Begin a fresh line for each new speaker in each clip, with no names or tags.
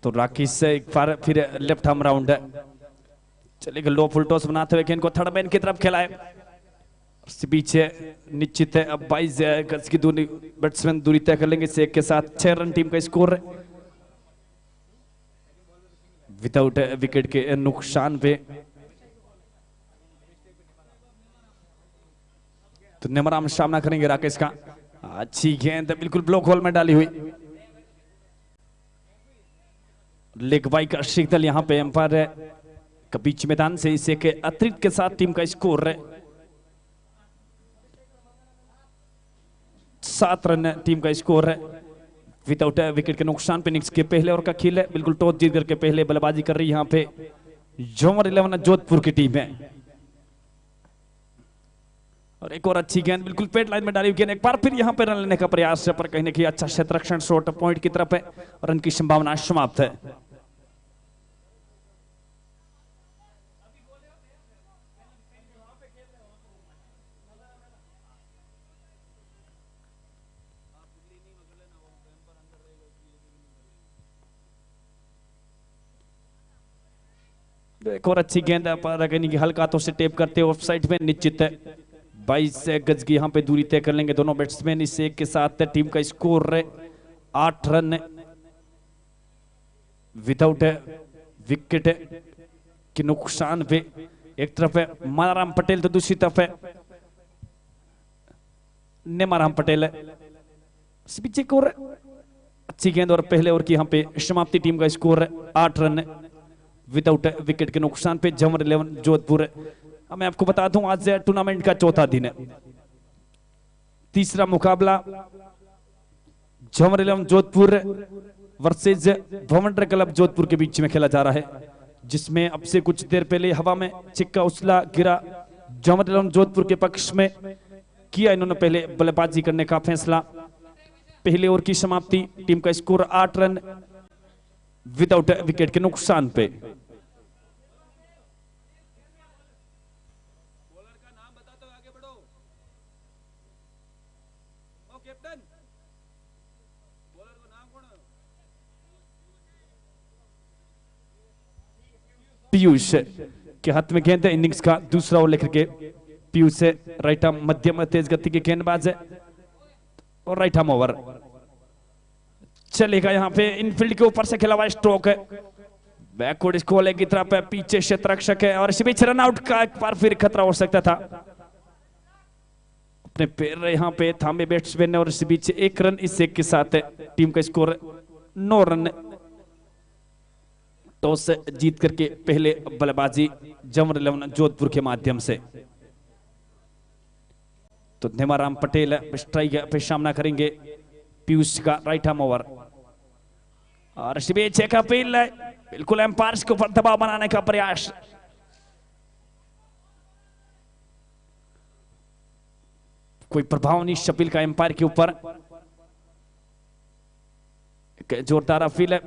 तो राकेश से एक बार फिर लेफ्ट आर्म राउंड है, चलेगा लो फुल टॉस बनाते हुए गेंद को थर्ड मैन की तरफ खिलाए, पीछे निश्चित है अब 22 गज की दूरी बैट्समैन दूरी तय कर लेंगे। इस एक के साथ 6 रन टीम का स्कोर है, विदाउट विकेट के नुकसान पे। तो निमराम सामना करेंगे राकेश का, अच्छी गेंद बिल्कुल ब्लॉक होल में डाली हुई, लेग बाई का सिग्नल यहाँ पे एम्पायर है का बीच मैदान से इसे के अतिरिक्त के साथ टीम का स्कोर है 7 रन टीम का स्कोर है, विदाउट विकेट के नुकसान पे। इनिंग्स के पहले ओवर का खेल है, बिल्कुल टॉस जीत करके पहले बल्लेबाजी कर रही है यहाँ पे झूमर 11 जोधपुर की टीम है। और एक और अच्छी गेंद बिल्कुल पेट लाइन में डाली हुई गेंद, एक बार फिर यहाँ पे रन लेने का प्रयास है, पर कहीं ना कहीं अच्छा क्षेत्ररक्षण शॉट पॉइंट की तरफ है, रन की संभावना समाप्त है। एक और अच्छी गेंद पर हल्का तो से टेप करते ऑफ साइड में, निश्चित है 22 गज की यहाँ पे दूरी तय कर लेंगे दोनों बैट्समैन। इस एक के साथ टीम का स्कोर है 8 रन विदाउट विकेट के नुकसान पे। एक तरफ है माराराम पटेल तो दूसरी तरफ है नेमाराम पटेल है, पीछे को अच्छी गेंद और पहले ओवर की यहाँ पे समाप्ति। टीम का स्कोर है 8 रन विदाउट विकेट के नुकसान पे झूमर 11 जोधपुर। मैं आपको बता दूं आज टूर्नामेंट का चौथा दिन है, तीसरा मुकाबला झूमर 11 जोधपुर वर्सेज भवंडर क्लब जोधपुर के बीच में खेला जा रहा है, जिसमें अब से कुछ देर पहले हवा में छिक्का उछला गिरा झूमर 11 जोधपुर के पक्ष में किया इन्होंने पहले बल्लेबाजी करने का फैसला। पहले ओवर की समाप्ति, टीम का स्कोर 8 रन विदाउट विकेट के नुकसान पे। पीयूष के हाथ में गेंद है, इनिंग्स का दूसरा ओवर लेकर के पीयूष से राइट आर्म मध्यम तेज गति के गेंदबाज है और राइट आर्म ओवर चलेगा। यहाँ पे इनफील्ड के ऊपर से खेला हुआ स्ट्रोक है, बैकवर्ड स्कोर की तरफ है, पीछे क्षेत्ररक्षक है और इसी बीच रन आउट का एक बार फिर खतरा हो सकता था। अपने पैर यहाँ पे थामे बैट्समैन और इसी बीच 1 रन इस एक के साथ है, टीम का स्कोर 9 रन। टॉस जीत करके पहले बल्लेबाजी झूमर 11 जोधपुर के माध्यम से। तो नेमाराम पटेल स्ट्राइक पे सामना करेंगे पीयूष का राइट आर्म ओवर और शिवेच का अपील है, बिल्कुल एम्पायर्स के ऊपर दबाव बनाने का प्रयास। कोई प्रभाव नहीं शपील का एम्पायर के ऊपर, जोरदार अपील है,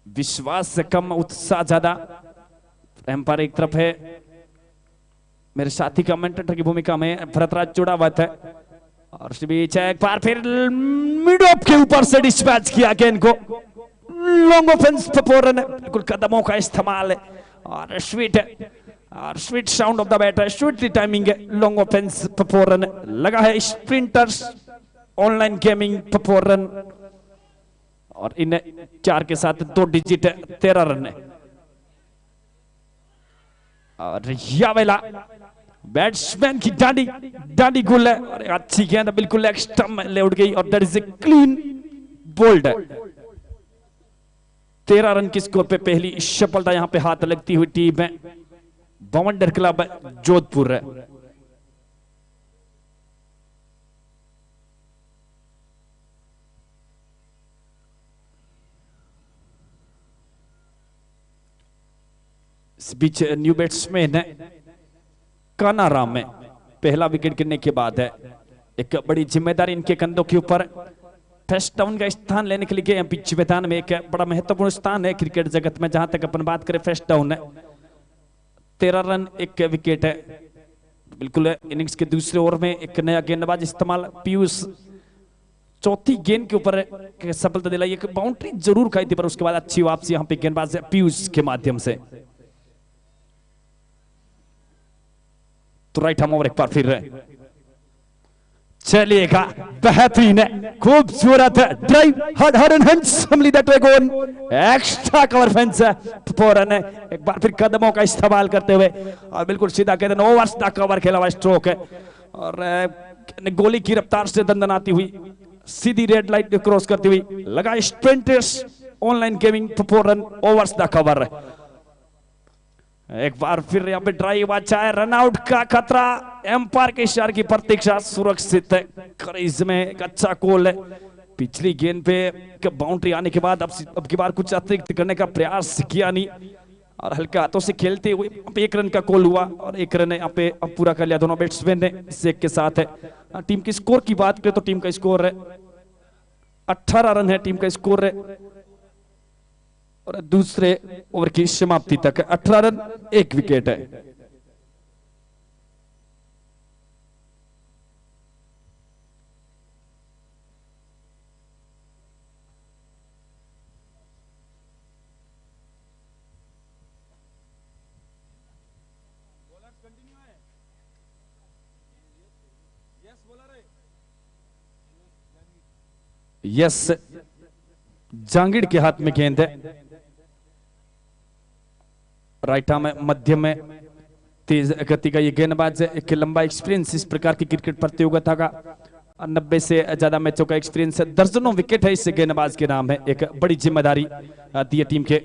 विश्वास से कम उत्साह ज्यादा। एम्पायर एक तरफ है, मेरे साथी कमेंटेटर की भूमिका में भरतराज चुड़ावत है और बीच एक बार फिर मिड ऑफ के ऊपर से डिस्पैच किया गेंद को, लॉन्ग ऑफेंस पर रन, बिल्कुल कदमों का इस्तेमाल है और sweet sound of the batter, sweet timing है, लॉन्ग ऑफेंस पर रन लगा है। स्प्रिंटर्स ऑनलाइन गेमिंग पर रन और इन 4 के साथ 2 डिजिट 13 रन है। और यावेला बैट्समैन की डांडी गुल है और अच्छी गेंद बिल्कुल लेग स्टंप में ले उड़ गई और that is a clean bowled है। 13 रन के स्कोर पे पहली सफलता यहां पे हाथ लगती हुई टीम है भवंडर क्लब जोधपुर है। इस बीच न्यू बैट्समैन है कानाराम में पहला विकेट गिरने के बाद है एक बड़ी जिम्मेदारी इनके कंधों के ऊपर। फर्स्ट डाउन का स्थान लेने के लिए पिच मैदान में एक बड़ा महत्वपूर्ण स्थान है क्रिकेट जगत में। जहां तक अपन बात करें फर्स्ट डाउन है 13 रन 1 विकेट है। बिल्कुल इनिंग्स के दूसरे ओवर में एक नया गेंदबाज इस्तेमाल, पीयूष चौथी गेंद के ऊपर सफलता दिलाई, एक बाउंड्री जरूर खाई थी पर उसके बाद अच्छी वापसी यहाँ पे गेंदबाज पीयूष के माध्यम से। तो राइट हम ओवर एक बार फिर रहे, चलिएगा बेहतरीन है, खूबसूरत है ड्राइव, हड हड and handsomely that way gone, extra cover fence फोरन है, एक बार फिर कदमों का इस्तेमाल करते हुए और बिल्कुल सीधा कहते हैं ओवर्स द कवर खेला हुआ स्ट्रोक है और गोली की रफ्तार से दंदनाती हुई सीधी रेड लाइट क्रॉस करती हुई लगा स्प्रिंटर्स ऑनलाइन गेमिंग फोरन ओवर्स द कवर। एक बार फिर यहाँ पे ड्राइव अच्छा है, रनआउट का खतरा, एम्पायर के इशारे की प्रतीक्षा सुरक्षित है, क्रीज में एक अच्छा कॉल है। पिछली गेंद पे बाउंड्री आने के बाद अब की बार कुछ अतिरिक्त करने का प्रयास किया नहीं और हल्के हाथों से खेलते हुए एक रन का कॉल हुआ और एक रन यहाँ पे अब पूरा कर लिया दोनों बैट्समैन ने, इससे के साथ है। टीम की स्कोर की बात करें तो टीम का स्कोर है 18 रन है, टीम का स्कोर है और दूसरे ओवर की समाप्ति तक 18 रन 1 विकेट है। यस, जांगिड़ के हाथ में गेंद है, राइट आर्म में मध्य में तेज गति का ये गेंदबाज है, एक लंबा एक्सपीरियंस इस प्रकार की क्रिकेट प्रतियोगिता का, 90 से ज्यादा मैचों का एक्सपीरियंस है, दर्जनों विकेट है इस गेंदबाज के नाम है, एक बड़ी जिम्मेदारी आती है टीम के।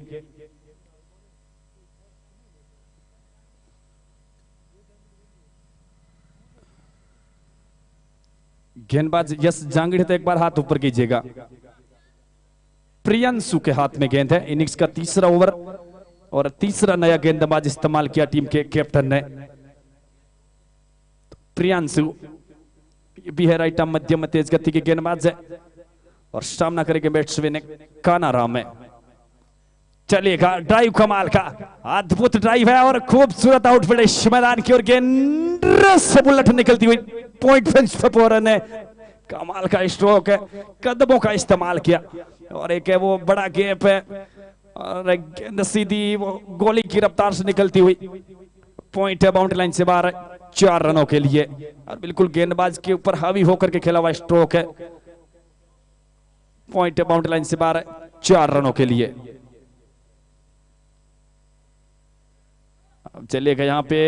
गेंदबाज यस जांगिड़ तो एक बार हाथ ऊपर कीजिएगा, प्रियंशु के हाथ में गेंद है, इनिंग्स का तीसरा ओवर और तीसरा नया गेंदबाज इस्तेमाल किया टीम के कैप्टन ने, प्रियांशु भी है राइट आर्म मध्यम में तेज गति के गेंदबाज है और सामना करेंगे बैट्समैन काना राम है। चलिएगा ड्राइव कमाल का अद्भुत ड्राइव है और खूबसूरत आउटफिट इस मैदान की ओर, गेंद से बुलेट निकलती हुई पॉइंट फेंस पर ने कमाल का स्ट्रोक है, कदमों का इस्तेमाल किया और एक है वो बड़ा गैप है और गेंद सीधी वो गोली की रफ्तार से निकलती हुई पॉइंट है, बाउंड्री लाइन से बाहर 4 रनों के लिए और बिल्कुल गेंदबाज के ऊपर हावी होकर के खेला हुआ स्ट्रोक है, पॉइंट है, बाउंड्री लाइन से बाहर 4 रनों के लिए। अब चलिएगा यहाँ पे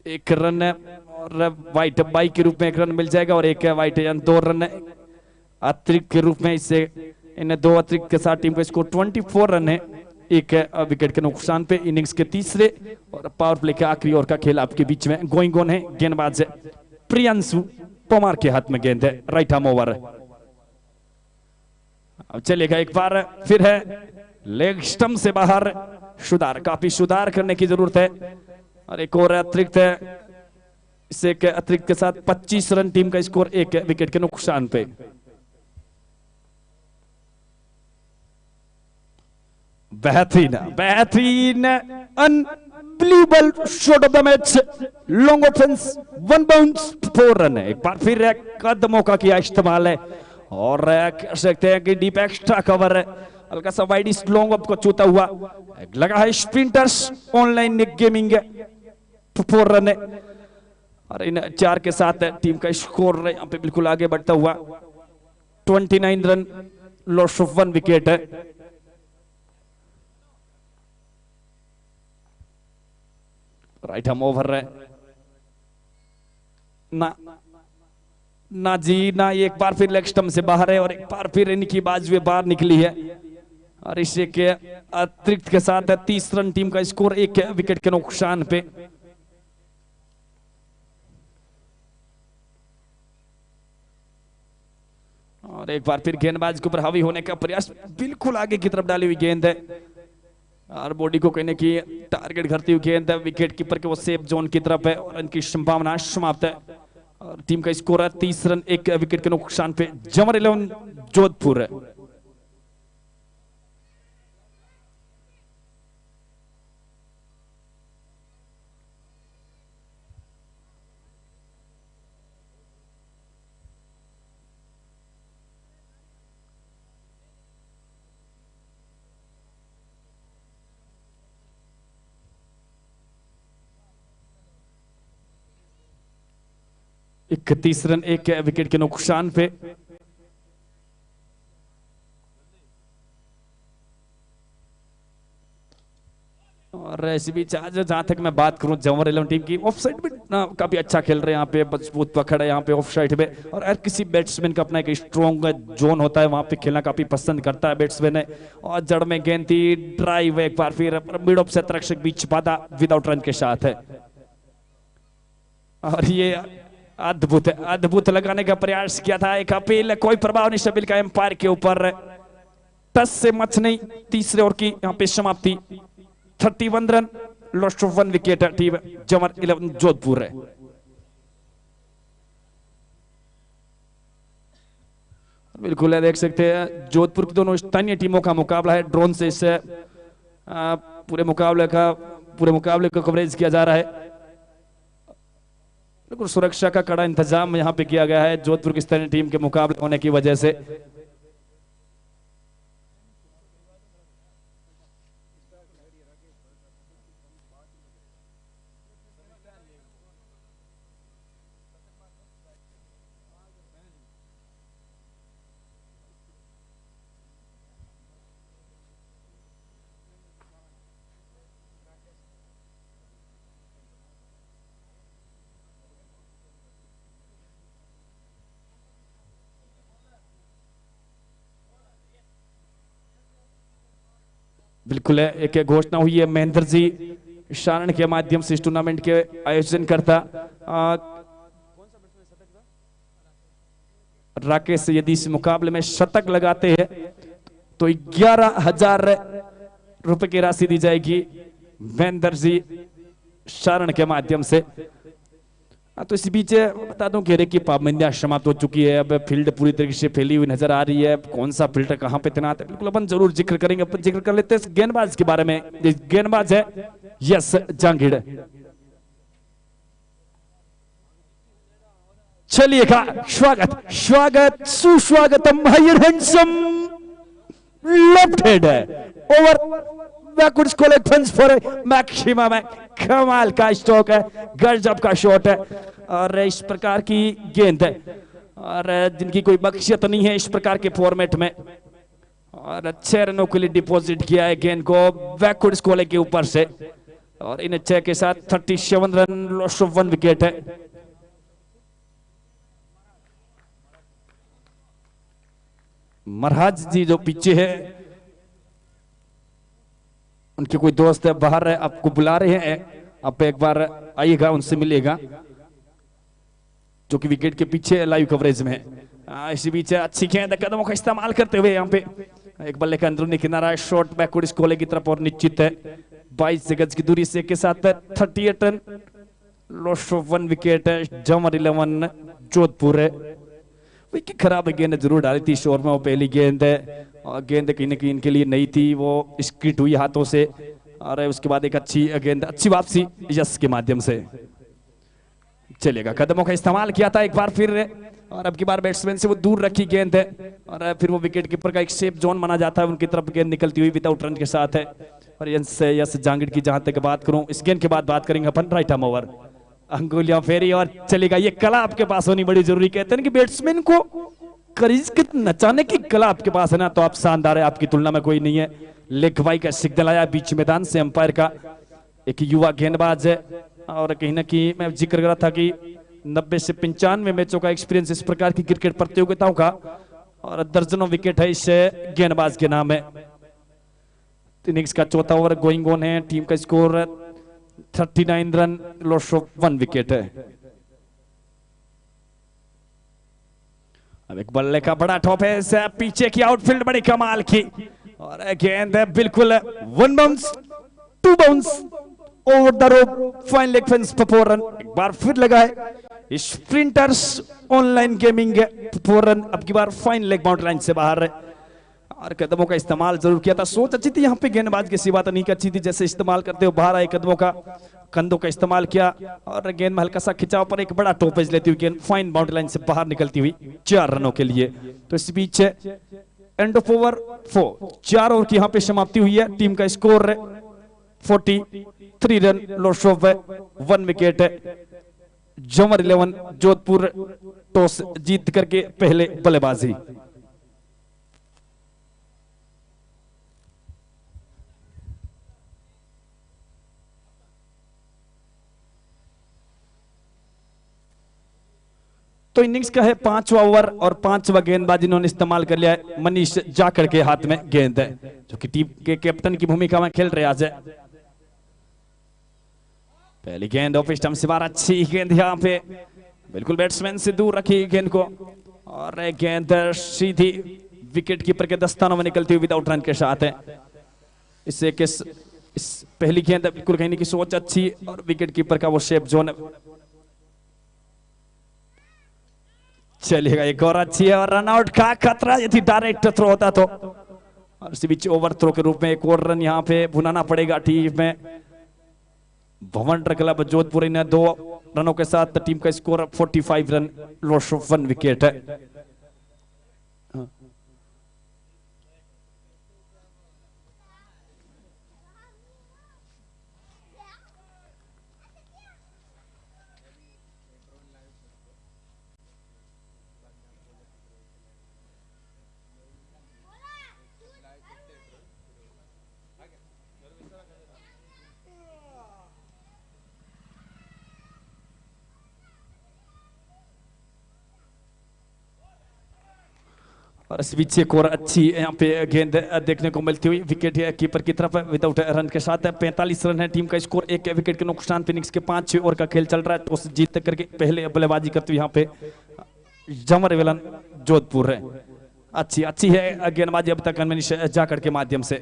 एक रन है और वाइट बाई के रूप में एक रन मिल जाएगा और एक है वाइट यानी 2 रन अतिरिक्त के रूप में, इससे इन 2 अतिरिक्त के साथ टीम का स्कोर 24 रन है, एक विकेट के नुकसान पे। इनिंग्स के तीसरे और पावर प्ले के आखिरी ओवर का खेल आपके बीच में गोइंग ऑन है, गेंदबाज है प्रियंशु पमार के हाथ में गेंद है, राइट आर्म ओवर। अब चलेगा एक बार फिर है लेग स्टंप से बाहर, सुधार काफी सुधार करने की जरूरत है और एक और अतिरिक्त है, इससे अतिरिक्त के साथ 25 रन, टीम का स्कोर 1 विकेट के नुकसान पे। बेहतरीन बेहतरीन unbelievable shot of the match, long offence 1 bounce 4 run है, एक बार फिर कदमों का किया इस्तेमाल है और कह सकते हैं कि डीप एक्स्ट्रा कवर है, हल्का सा वाइड लॉन्ग ऑफ को छूता हुआ लगा है, स्प्रिंटर्स ऑनलाइन गेमिंग 4 रन है और इन 4 के साथ टीम का स्कोर यहाँ पे बिल्कुल आगे बढ़ता हुआ 29 रन, लॉस ऑफ 1 विकेट है। राइट हम ओवर है ना जी ना, एक बार फिर लेग स्टंप से बाहर है और एक बार फिर इनकी बाजुएं बाहर निकली है और इसे के अतिरिक्त के साथ 30 रन, टीम का स्कोर 1 विकेट के नुकसान पे। और एक बार फिर गेंदबाज के ऊपर हावी होने का प्रयास, बिल्कुल आगे की तरफ डाली हुई गेंद है और बॉडी को कहने की टारगेट करती हुई गेंद है, विकेट कीपर के वो सेफ जोन की तरफ है और इनकी संभावना समाप्त है और टीम का स्कोर है 30 रन 1 विकेट के नुकसान पे, जमर 11 जोधपुर है। 31 रन एक विकेट के नुकसान पे। और इसी बीच आज जहां तक मैं बात करूं जवाहर 11 टीम की, ऑफ साइड में काफी अच्छा खेल रहे हैं यहाँ पे, मजबूत पकड़ है यहाँ पे ऑफ साइड में। और हर किसी बैट्समैन का अपना एक स्ट्रॉन्ग जोन होता है, वहां पे खेलना काफी पसंद करता है बैट्समैन है। और जड़ में गेंद थी, ड्राइव एक बार फिर मिड ऑफ से रक्षक बीच बाधा विदाउट रन के साथ है। और ये अद्भुत अद्भुत लगाने का प्रयास किया था, एक अपील, कोई प्रभाव नहीं शबिल का एम्पायर के ऊपर। टस से मच नहीं, तीसरे ओवर की यहाँ पे समाप्ति। 31 run, lost of 1 wicket team Jawahar 11 Jodhpur है। बिल्कुल है, देख सकते हैं जोधपुर की दोनों स्थानीय टीमों का मुकाबला है। ड्रोन से इस पूरे मुकाबले का कवरेज किया जा रहा है। बिल्कुल सुरक्षा का कड़ा इंतजाम यहाँ पे किया गया है जोधपुर की स्थानीय टीम के मुकाबले होने की वजह से। बिल्कुल है, एक घोषणा हुई है महेंद्र जी शारण के माध्यम से इस टूर्नामेंट के आयोजन करता। राकेश यदि इस मुकाबले में शतक लगाते हैं तो 11,000 रुपए की राशि दी जाएगी महेंद्र जी शारण के माध्यम से। तो इसी बीच बता दूं घेरे की पाबंदियां समाप्त हो चुकी है, अब फील्ड पूरी तरीके से फैली हुई नजर आ रही है। कौन सा फील्डर कहां पे तैनात है बिल्कुल अपन जरूर जिक्र करेंगे। अपन जिक्र कर लेते हैं गेंदबाज के बारे में। गेंदबाज है यस जांगीड़। चलिएगा, स्वागत स्वागत सुस्वागतम higher handsome left hand over backward कॉलेज फंस फॉर मैक्सिमम है। कमाल का स्ट्रोक है, गजब का शॉट है और इस प्रकार की गेंद है और जिनकी कोई बख्शियत नहीं है इस प्रकार के फॉर्मेट में। और अच्छे रनों के लिए डिपॉजिट किया है गेंद को बैकवर्ड कॉलेज के ऊपर से और इन 6 के साथ 37 रन, लॉस ऑफ 1 विकेट है। महाराज जी जो पीछे है उनके कोई दोस्त है बाहर है, आपको बुला रहे हैं, आप एक बार आइएगा उनसे मिलेगा जो कि विकेट के पीछे लाइव कवरेज में है। इसी बीच अच्छी गेंद कदमों का इस्तेमाल करते हुए यहाँ पे एक बल्ले का अंदरूनी किनारा शॉट बैकवर्ड स्कोले की तरफ और निश्चित है 22 गज की दूरी से के साथ 38 रन, लॉस ऑफ 1 विकेट है। जवाहर 11 जोधपुर है। विकेट खराब गेंद जरूर डाली थी शोर में, वो पहली गेंद है और गेंद कहीं ना कहीं इनके लिए नहीं थी, वो स्किट हुई हाथों से और उसके बाद एक अच्छी गेंद, अच्छी वापसी यस के माध्यम से। चलेगा, कदमों का इस्तेमाल किया था एक बार फिर और अब की बार बैट्समैन से वो दूर रखी गेंद है और फिर वो विकेट कीपर का एक सेफ जोन माना जाता है, उनकी तरफ गेंद निकलती हुई विदाउट रन के साथ है। और यस जांगीड़ की जहां तक बात करूं, इस गेंद के बाद बात करेंगे अपन राइट आर्म ओवर, अंगुलियां फेरी और चलेगा। ये कला आपके पास होनी बड़ी जरूरी, कहते हैं कि बैट्समैन को करीज के नचाने की कला आपके पास है ना, तो आप शानदार है, आपकी तुलना में कोई नहीं है। लेग बाई का सिग्नल आया बीच मैदान से अंपायर का, एक युवा गेंदबाज है और कहीं ना कहीं मैं जिक्र कर रहा था कि 90 से 95 मैचों का एक्सपीरियंस इस प्रकार की क्रिकेट प्रतियोगिताओं का और दर्जनों विकेट है इस गेंदबाज के नाम है। इनिंग्स का चौथा ओवर गोइंग ऑन है, टीम का score 39 run, loss of 1 wicket है। अब एक बल्ले का बड़ा टॉप है, पीछे की आउटफील्ड बड़ी कमाल की और गेंद है बिल्कुल 1 bounce 2 bounce over the rope, fine leg fence पर 4 रन। एक बार फिर लगा है स्प्रिंटर्स ऑनलाइन गेमिंग 4 रन, अब की बार फाइन लेग बाउंड्री लाइन से बाहर है और कदमों का इस्तेमाल जरूर किया था। सोच अच्छी थी यहाँ पे गेंदबाज की, सी बात नहीं अच्छी थी, जैसे इस्तेमाल करते हो बाहर आए कदमों का, कंधों का इस्तेमाल किया और गेंद में हल्का सा खिंचाव पर एक बड़ा टॉपेज लेती हुई गेंद फाइन बाउंड्री लाइन से बाहर निकलती हुई 4 रनों के लिए। तो इस बीच एंड ऑफ ओवर 4, 4 ओवर की यहाँ पे समाप्ति हुई है। टीम का score 43 run, loss of 1 wicket है। जमर 11 जोधपुर टॉस जीत करके पहले बल्लेबाजी। तो इनिंग्स का है 5वां ओवर और 5वां गेंदबाज इन्होंने इस्तेमाल कर लिया है। मनीष जाखड़ के हाथ में गेंद है, जो कि टीम के कैप्टन की भूमिका में खेल रहे आज है। पहली गेंद ऑफ स्टंप से बाहर, अच्छी गेंद यहाँ पे बिल्कुल बैट्समैन से दूर रखी गेंद को, और गेंद सीधी विकेट कीपर के दस्तानों में निकलती हुई विदाउट रन के साथ है। इससे इस पहली गेंद बिल्कुल कहने की सोच अच्छी और विकेट कीपर का वो शेप जोन चलेगा, एक और अच्छी है और रनआउट का खतरा यदि डायरेक्ट थ्रो होता तो, और इसी बीच ओवर थ्रो के रूप में एक और रन यहाँ पे भुनाना पड़ेगा टीम में। भवंडर क्लब जोधपुर ने 2 रनों के साथ टीम का score 45 run, loss of 1 wicket है। और इस बीच एक और अच्छी यहाँ पे गेंद देखने को मिलती हुई विकेट कीपर की तरफ विदाउट रन के साथ है। 45 रन है टीम का स्कोर, 1 विकेट के नुकसान। फिनिक्स के 5-6 ओवर का खेल चल रहा है। टॉस जीत करके पहले बल्लेबाजी करते हुए यहाँ पे जमर 11 जोधपुर है। अच्छी है गेंदबाजी अब तक मनीष जाखड़ के माध्यम से।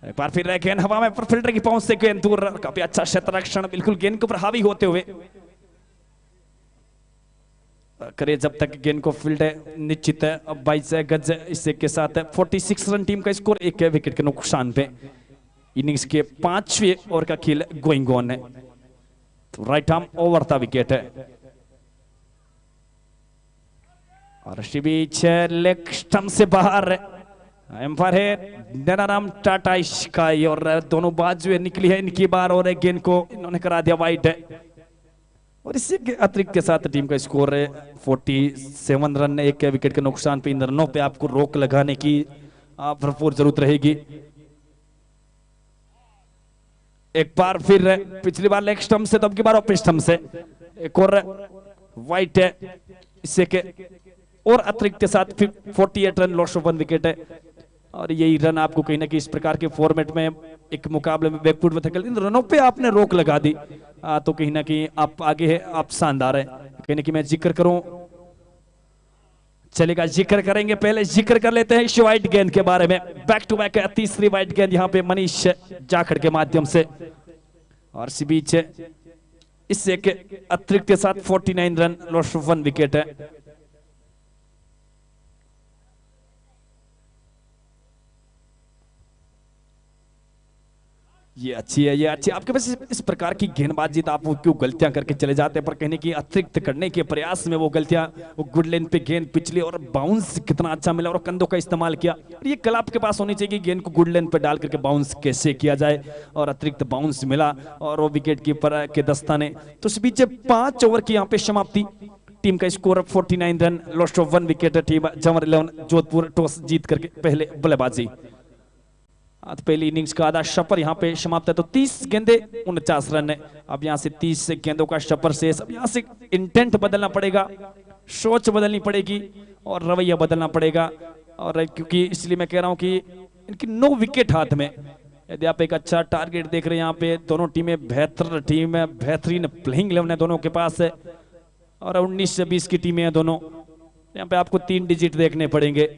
एक बार फिर गेंद हवा में, पर फील्डर की पहुंच से गेंद दूर, काफी अच्छा क्षेत्ररक्षण बिल्कुल गेंद के ऊपर हावी होते हुए करे जब तक गेंद को फील्ड है निश्चित है। अब 22 गज इससे के साथ है 46 रन टीम का स्कोर, 1 विकेट के नुकसान पे। इनिंग्स के 5वें ओवर का खेल गोइंग ऑन है। तो राइट आर्म ओवर था विकेट है, और इसी बीच लेग स्टंप से बाहर एम्पायर है नैनाराम टाटा स्काई, और दोनों बाजू निकली है इनकी बार, और गेंद को इन्होंने करा दिया वाइड है। और इसी के अतिरिक्त के साथ टीम का स्कोर है 47 रन, 1 विकेट के नुकसान पे। इन रनों पे आपको रोक लगाने की भरपूर जरूरत रहेगी। एक बार फिर पिछली बार लेग स्टंप से, तो अब की बार ऑफ स्टंप से एक और वाइट है। इससे के और अतिरिक्त के साथ 48 रन, लॉस ऑफ 1 विकेट है। और यही रन आपको कहीं ना कहीं इस प्रकार के फॉर्मेट में एक मुकाबले में बैकफुट में धकेल, इन रनों पे आपने रोक लगा दी तो कहीं ना कहीं आप आगे है, आप शानदार है। कहीं ना कहीं मैं जिक्र करूं, चलेगा जिक्र करेंगे, पहले जिक्र कर लेते हैं इस वाइट गेंद के बारे में। बैक टू बैक तीसरी वाइट गेंद यहाँ पे मनीष जाखड़ के माध्यम से, और इसी बीच इससे के अतिरिक्त के साथ 49 रन, लॉस ऑफ 1 विकेट है। ये अच्छी है, ये अच्छी। आपके पास इस प्रकार की गेंदबाजी तो आप क्यों गलतियां करके चले जाते हैं, पर कहने की अतिरिक्त करने के प्रयास में वो गलतियां, वो गुड लेन पे गेंद पिछली और बाउंस कितना अच्छा मिला, और कंधों का इस्तेमाल किया। और ये कला आपके पास होनी चाहिए कि गेंद को गुड लेन पे डाल करके बाउंस कैसे किया जाए, और अतिरिक्त बाउंस मिला और वो विकेट कीपर के दस्ताने। तो इस बीच 5 ओवर की यहाँ पे समाप्ति, टीम का score 49 run, loss of 1 wicket. Team जमर 11 जोधपुर टॉस जीत करके पहले बल्लेबाजी। पहली इनिंग्स का आधा शपर यहाँ पे समाप्त है। तो 30 गेंदे 49 रन है। अब यहाँ से 30 गेंदों का शपर शेष। अब यहाँ से इंटेंट बदलना पड़ेगा, सोच बदलनी पड़ेगी और रवैया बदलना पड़ेगा। और क्योंकि इसलिए मैं कह रहा हूँ कि इनकी 9 विकेट हाथ में। यदि आप एक अच्छा टारगेट देख रहे हैं, यहाँ पे दोनों टीमें बेहतर टीम है, बेहतरीन प्लेइंग 11 है दोनों के पास है, और 19 से 20 की टीमें हैं दोनों। यहाँ पे आपको 3 डिजिट देखने पड़ेंगे।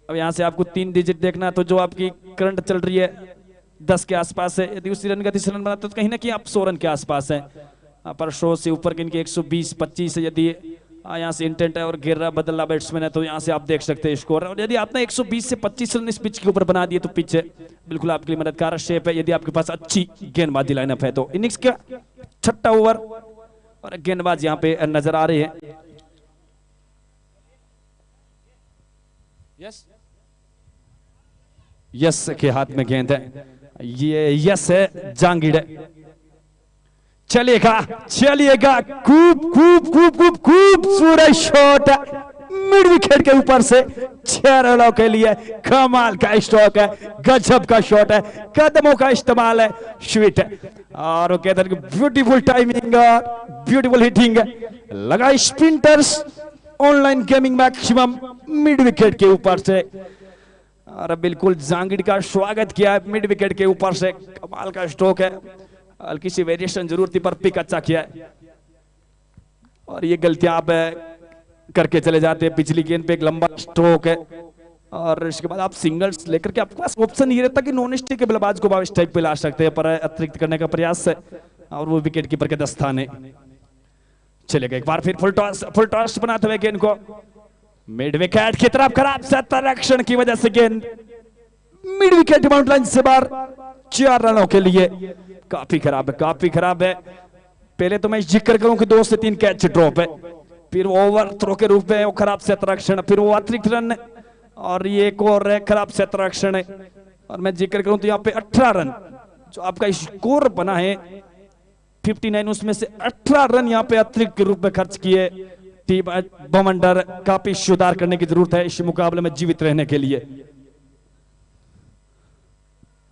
अब यहाँ से आपको 3 डिजिट देखना, तो जो आपकी करंट चल रही है 10 के आसपास है, यदि उसी रन का 30 रन बनाते तो कहीं ना कहीं आप 100 रन के आसपास है। पर 100 से ऊपर के इनके 120-25 है। यदि यहाँ से इंटेंट है और घेरा बदला बैट्समैन है, तो यहाँ से आप देख सकते हैं स्कोर। और यदि आपने 120 से 25 रन इस पिच के ऊपर बना दिए, तो पिच बिल्कुल आपके लिए मददगार शेप है, यदि आपके पास अच्छी गेंदबाजी लाइनअप है तो। इनिंग्स का 6ठा ओवर, और गेंदबाज यहाँ पे नजर आ रहे हैं। यस के हाथ में गेंद है, ये यस है जहांगीर। चलिएगा चलिएगा, खूब खूब खूब खूब खूबसूरत शॉट मिड विकेट के ऊपर से 6 रनों के लिए। कमाल का स्ट्रोक है, गजब का शॉट है, कदमों का इस्तेमाल है, स्वीट है। और वो कहते हैं ब्यूटीफुल टाइमिंग, ब्यूटीफुल हिटिंग, लगा sprinters online gaming maximum mid wicket के ऊपर से। और बिल्कुल जांगिड़ का स्वागत किया है मिड विकेट के ऊपर से। कमाल का स्ट्रोक है, हल्की सी वेरिएशन जरूर थी पर पिक अच्छा किया है। और ये गलतियां आप करके चले जाते हैं। पिछली गेंद पे एक लंबा स्ट्रोक है और इसके बाद आप सिंगल्स लेकर के आपके पास ऑप्शन ये रहता कि नॉन स्टिक के बल्लेबाज को इस टाइप पे ला सकते हैं, पर अतिरिक्त करने का प्रयास है और वो विकेट कीपर के दस्ताने। चलेगा एक बार फिर फुल टॉस बनाते हुए गेंद को मिड विकेट की तरफ, खराब संरक्षण की वजह से गेंद मिड विकेट बाउंड्री लाइन से बाहर, 4 रनों के लिए। काफी खराब है, काफी खराब है। पहले तो मैं जिक्र करूं कि 2 से 3 कैच ड्रॉप है, फिर ओवर थ्रो के रूप में वो खराब संरक्षण, फिर वो अतिरिक्त रन और ये एक और है खराब संरक्षण है। और मैं जिक्र करूं तो यहाँ पे 18 रन जो आपका स्कोर बना है 59, उसमें से 18 रन यहाँ पे अतिरिक्त के रूप में खर्च किए। टीम बवंडर काफी सुधार करने की जरूरत है इस मुकाबले में जीवित रहने के लिए।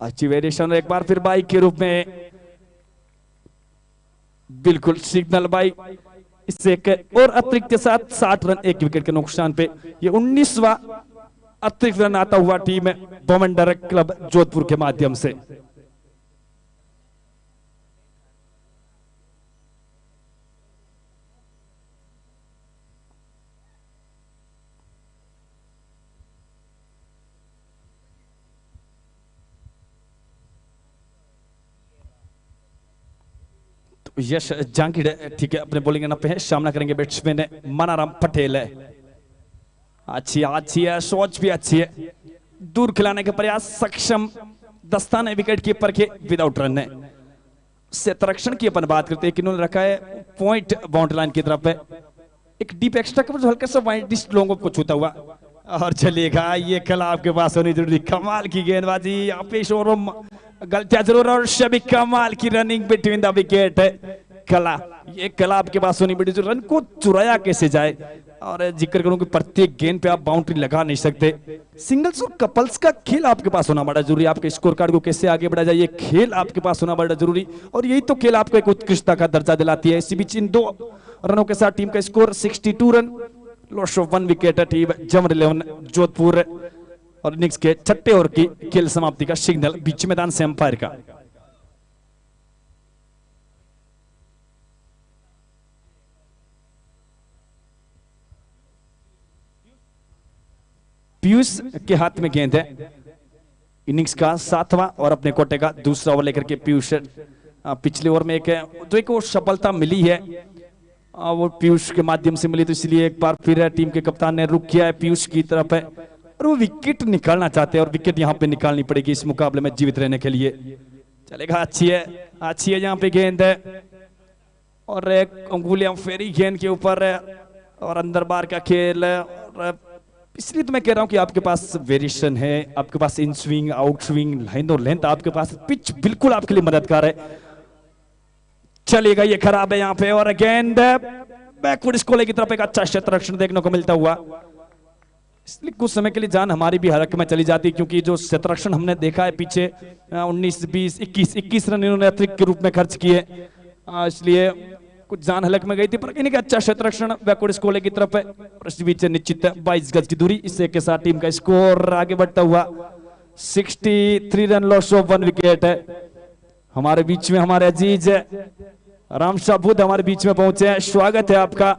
अच्छी वेरिएशन एक बार फिर बाई के रूप में, बिल्कुल सिग्नल बाई, इससे एक और अतिरिक्त के साथ 60 रन 1 विकेट के नुकसान पे। ये 19वां अतिरिक्त रन आता हुआ टीम बवंडर क्लब जोधपुर के माध्यम से। यश जांगिड़ ठीक है अपने बॉलिंग पे है, सामना करेंगे बैट्समैन मनाराम पटेल है। अच्छी है, सोच भी अच्छी है, दूर खिलाने के प्रयास सक्षम, दस्ताने विकेट कीपर के विदाउट रन है। संरक्षण की अपन बात करते हैं कि इन्होंने रखा है पॉइंट बाउंड्री लाइन की तरफ है, एक डीप एक्स्ट्रा कवर जो हल्का सा वाइडिस्ट लोगों को छूता हुआ। और चलिएगा ये कला आपके पास होनी जरूरी, कमाल की गेंदबाजी यहाँ पे शोरूम, गलतियां जरूर और सभी कमाल की रनिंग बिटवीन द विकेट है। कला, ये कला आपके पास होनी बड़ी, जो रन को चुराया कैसे जाए। और जिक्र करूं कि प्रत्येक गेंद पे आप बाउंड्री लगा नहीं सकते, सिंगल्स और कपल्स का खेल आपके पास होना बड़ा जरूरी। आपके स्कोर कार्ड को कैसे आगे बढ़ा जाए, ये खेल आपके पास होना बड़ा जरूरी, और यही तो खेल आपको एक उत्कृष्टता का दर्जा दिलाती है। इसी बीच इन 2 रनों के साथ टीम का score 62 run, loss of 1 wicket है। टीम जमर 11 जोधपुर और इनिंग्स के 6ठे ओवर की खेल समाप्ति का सिग्नल बीच मैदान से अंपायर का। पीयूष के हाथ में गेंद है, इनिंग्स का 7वां और अपने कोटे का दूसरा ओवर लेकर के पीयूष पिछले ओवर में एक वो सफलता मिली है, वो पीयूष के माध्यम से मिली, तो इसलिए एक बार फिर टीम के कप्तान ने रुक किया है पीयूष की तरफ है और वो विकेट निकालना चाहते हैं और विकेट यहाँ पे निकालनी पड़ेगी इस मुकाबले में जीवित रहने के लिए। चलेगा, अच्छी है यहाँ पे गेंद है और एक अंगुलियां फेरी गेंद के ऊपर और अंदर बार का खेल। और इसलिए तो मैं कह रहा हूं कि आपके पास वेरिएशन है, आपके पास in swing out swing line और लेंथ आपके पास, पिच बिल्कुल आपके लिए मददगार है। चलेगा, ये खराब है यहाँ पे और गेंद बैकवर्ड स्कोर की तरफ एक अच्छा संरक्षण देखने को मिलता हुआ। इसलिए कुछ समय के लिए जान हमारी भी हरक में चली जाती, क्योंकि जो संरक्षण हमने देखा है पीछे 19, 20, 21 रन इन्होंने अतिरिक्त के रूप में खर्च किए, इसलिए कुछ जान हलक में गई थी, पर इनका अच्छा संरक्षण बैकवर्ड स्कोर की तरफ है और इस बीच निश्चित 22 गज की दूरी, इससे के साथ टीम का स्कोर आगे बढ़ता हुआ 63 रन, लॉस ऑफ 1 विकेट है। हमारे बीच में हमारे अजीज राम शाह बुद्ध हमारे बीच में पहुंचे हैं, स्वागत है आपका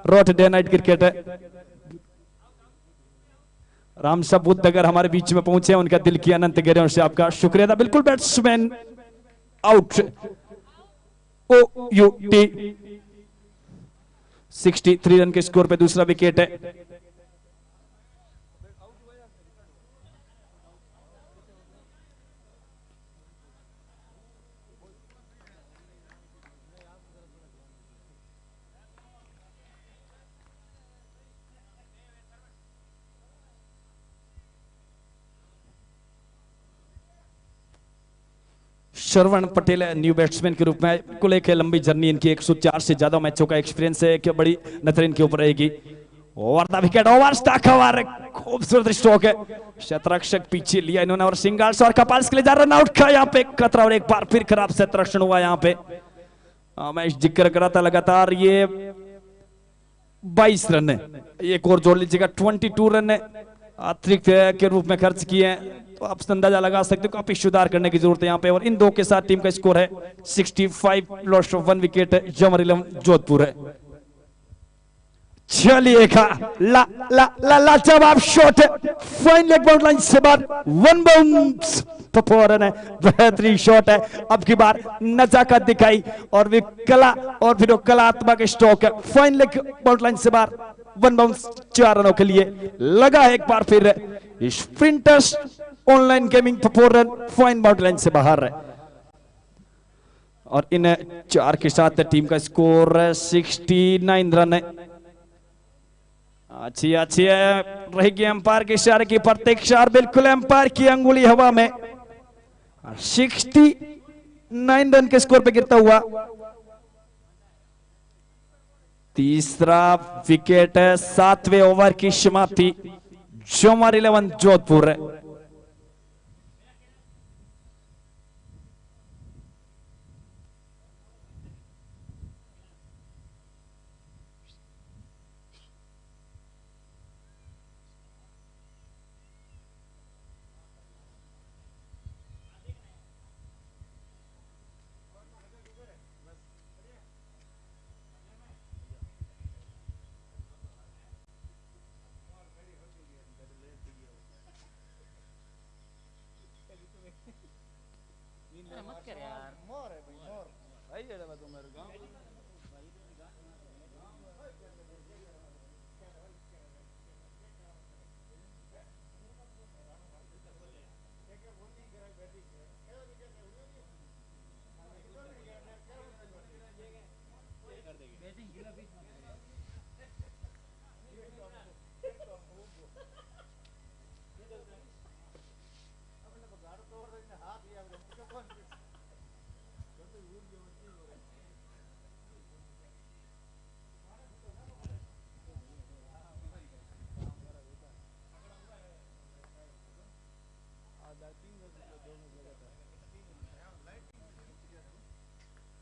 रोट day night cricket. Ram Shah Buddha अगर हमारे बीच में पहुंचे, उनका दिल की अनंत गहराइयों से आपका शुक्रिया था। बिल्कुल बैट्समैन आउट, OUT 63 रन के स्कोर पे दूसरा विकेट है। श्रवण पटेल न्यू बैट्समैन के रूप में बिल्कुल एक लंबी जर्नी इनकी, 104 से ज्यादा मैचों का एक्सपीरियंस है, क्या बड़ी नजर इनके ऊपर रहेगी। Over the wicket, over cover, खूबसूरत स्ट्रोक है, शतरक्षक पीछे लिया इन्होंने और सिंगल्स और कपाल्स के लिए जा रन आउट का यहाँ पे खतरा और एक बार फिर खराब शतरक्षण हुआ यहाँ पे। मैं जिक्र करा था लगातार ये 22 रन है, एक और जोड़ लीजिएगा 22 रन है अतिरिक्त के रूप में खर्च किए हैं, तो आप अंदाजा लगा सकते हो काफी सुधार करने की जरूरत है यहाँ पे। और इन दो के साथ टीम का स्कोर है 65, लॉस ऑफ 1 विकेट जमर 11 जोधपुर है। चलिएगा ला ला ला ला जवाब shot fine leg bound line से बाहर, 1 बाउंस रन है, बेहतरीन शॉट है, अब की बार नजाकत दिखाई और भी कला और फिर कलात्मक स्ट्रोक है, फाइन लेग बाउंड लाइन से बाहर, 1 बाउंस 4 रनों के लिए लगा एक बार फिर sprinters online gaming 4 run fine bound line से बाहर है। और इन 4 के साथ टीम का स्कोर 69 रन है। अच्छी अच्छी है रहेगी एम्पायर के इशारे की प्रतीक्षा, बिल्कुल एम्पायर की अंगुली हवा में 69 रन के स्कोर पे गिरता हुआ तीसरा विकेट है, 7वें ओवर की समाप्ति, जमर 11 जोधपुर है।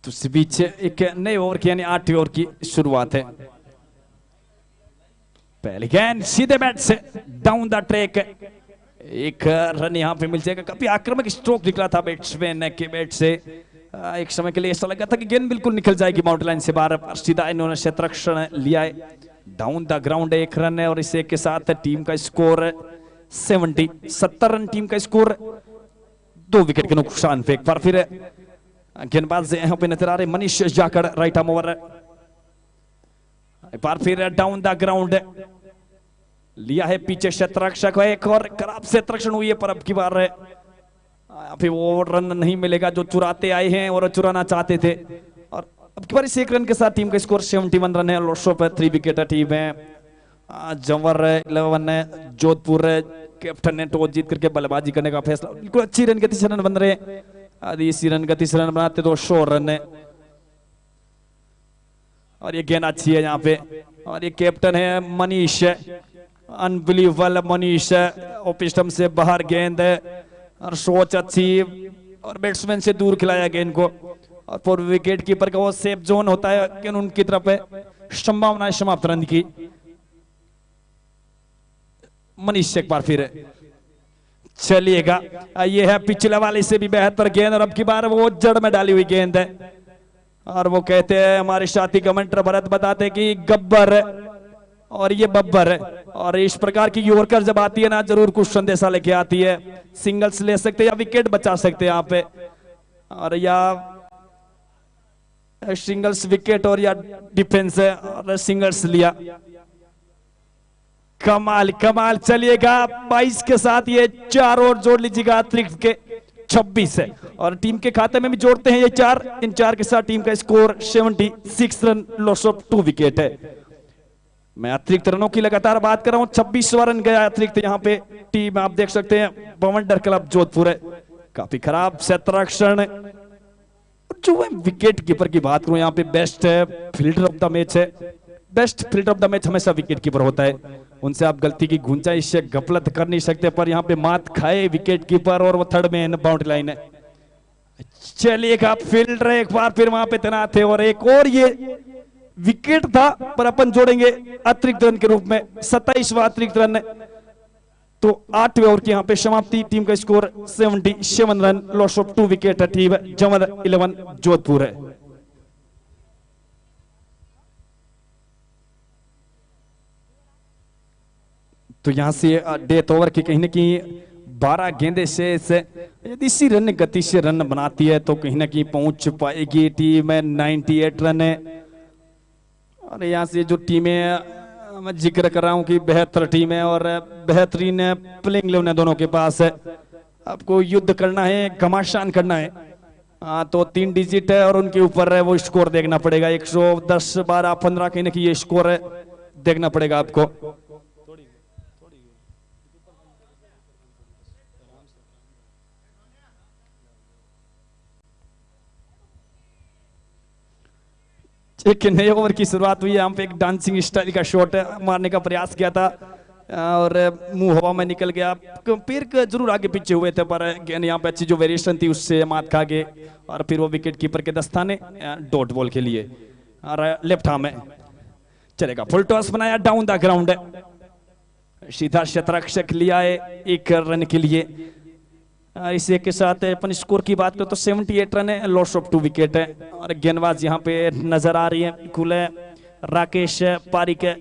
तो इस बीच एक नए ओवर की यानी 8वें ओवर की शुरुआत है। पहले गेंद सीधे बैट से डाउन द ट्रैक, एक रन यहां पे मिल जाएगा। काफी आक्रामक स्ट्रोक निकला था बैट्समैन के बैट से, एक समय के लिए ऐसा लगा था कि गेंद बिल्कुल निकल जाएगी बाउंड्री लाइन से बाहर, सीधा इन्होंने शतरक्षण लिया है। डाउन द ग्राउंड एक रन है और इसे के साथ टीम का स्कोर 70 रन टीम का स्कोर, 2 विकेट के नुकसान पे। एक बार फिर गेंदबाज यहाँ पे नजर आ रहे Manish Jakhar, right arm over, एक बार फिर डाउन द ग्राउंड लिया है पीछे शतरक्षक, एक और खराब शतरक्षण हुई है पर अब की बार फिर वो रन नहीं मिलेगा जो चुराते आए हैं और चुराना चाहते थे। और अब की बार इस 1 रन के साथ टीम का स्कोर 71 रन है, लॉस ऑफ 3 विकेट टीम है। जमर 11 जोधपुर कैप्टन ने टॉस जीत करके बल्लेबाजी करने का फैसला, बिल्कुल अच्छी रन गति से रन बन रहे, आदि इसी रन गति से रन बनाते तो 100 रन है। और ये गेंद अच्छी है यहाँ पे, और ये कैप्टन है Manish, unbelievable Manish, off stump से बाहर गेंद और सोच अच्छी और बैट्समैन से दूर खिलाया गेंद को, और पूर्व विकेट कीपर का वो सेफ जोन होता है कि उनकी तरफ है, संभावना है समाप्त रन की। मनीष एक बार फिर चलिएगा, ये है पिछले वाले से भी बेहतर गेंद और अब की बार वो जड़ में डाली हुई गेंद है। और वो कहते हैं हमारे साथी कमेंटर भरत बताते कि गब्बर और ये बब्बर, और इस प्रकार की यॉर्कर जब आती है ना जरूर कुछ संदेशा लेके आती है। सिंगल्स ले सकते या विकेट बचा सकते हैं यहाँ पे, और या सिंगल्स विकेट और या डिफेंस है, और सिंगल्स लिया। कमाल कमाल, चलिएगा 22 के साथ ये 4 और जोड़ लीजिएगा अतिरिक्त के 26 है, और टीम के खाते में भी जोड़ते हैं ये 4, इन 4 के साथ टीम का score 76 run, loss of 2 wicket है। मैं अतिरिक्त रनों की लगातार बात कर रहा हूं, 26वां रन गया अतिरिक्त यहाँ पे टीम, आप देख सकते हैं बवंडर क्लब जोधपुर है। काफी खराब शतरक्षण जो विकेट कीपर की बात करूं, यहाँ पे best fielder of the match है। Best fielder of the match हमेशा विकेट कीपर होता है, उनसे आप गलती की गुंजाइश से गफलत कर नहीं सकते, पर यहाँ पे मात खाए विकेट कीपर और वो थर्ड मैन बाउंड्री लाइन है। चलिएगा, फील्डर एक बार फिर वहां पे तैनात थे और एक और ये विकेट था, पर अपन जोड़ेंगे अतिरिक्त रन के रूप में 27वां अतिरिक्त रन। तो 8वें ओवर की यहाँ पे समाप्ति, टीम का score 77 run, loss of 2 wicket है। टीम जमर 11 जोधपुर है। तो यहां से डेथ ओवर की कहीं ना कहीं 12 गेंदे से यदि इसी रन गति से रन बनाती है तो कहीं ना कहीं पहुंच पाएगी टीम 98 रन है। और यहाँ से जो टीमें मैं जिक्र कर रहा हूँ कि बेहतर टीम है और बेहतरीन प्लेइंग इलेवन है दोनों के पास है। आपको युद्ध करना है, घमासान करना है, तो 3 डिजिट है और उनके ऊपर है वो स्कोर देखना पड़ेगा। 110, 12, 15 कहीं ना कहीं ये स्कोर है, देखना पड़ेगा आपको। एक नए ओवर की शुरुआत हुई है, यहाँ पे एक डांसिंग स्टाइल का शॉट मारने का प्रयास किया था और मुंह हवा में निकल गया। पैर जरूर आगे पीछे हुए थे, पर गेंद यहाँ पे अच्छी जो वेरिएशन थी उससे मात खा गए और फिर वो विकेट कीपर के दस्ताने डॉट बॉल के लिए और लेफ्ट हार्म में चलेगा। फुल टॉस बनाया, डाउन द ग्राउंड, सीधा शतरक्षक लिया है 1 रन के लिए। इसी के साथ अपन स्कोर की बात करें तो 78 रन है, लॉस ऑफ 2 विकेट है। और गेंदबाज यहाँ पे नजर आ रही है बिल्कुल राकेश पारिक है,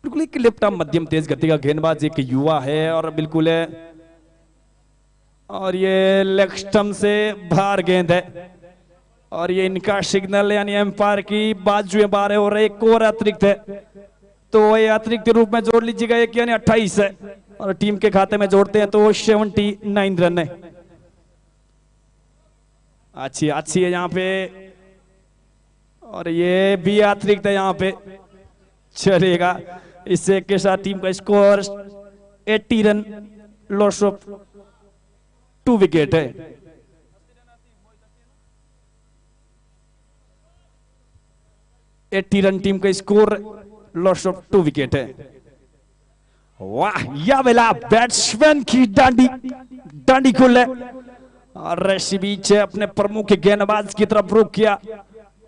बिल्कुल एक लेफ्ट आर्म मध्यम तेज गति का गेंदबाज, एक युवा है और बिल्कुल और ये लेग स्टंप से बाहर गेंद है और ये इनका सिग्नल यानी एम्पायर की बाजू बाहर है और एक और अतिरिक्त है, तो ये अतिरिक्त रूप में जोड़ लीजिएगा, एक यानी 28 है और टीम के खाते में जोड़ते हैं तो 79 रन है। अच्छी है यहाँ पे और ये भी अतिरिक्त है यहाँ पे, चलेगा। इससे के साथ टीम का score 80 run, loss of 2 wicket है। रन टीम का स्कोर, लॉस ऑफ 2 विकेट है। वाह, या बेला बैट्समैन की डांडी खुल है और इसी बीच अपने प्रमुख गेंदबाज की तरफ रुख किया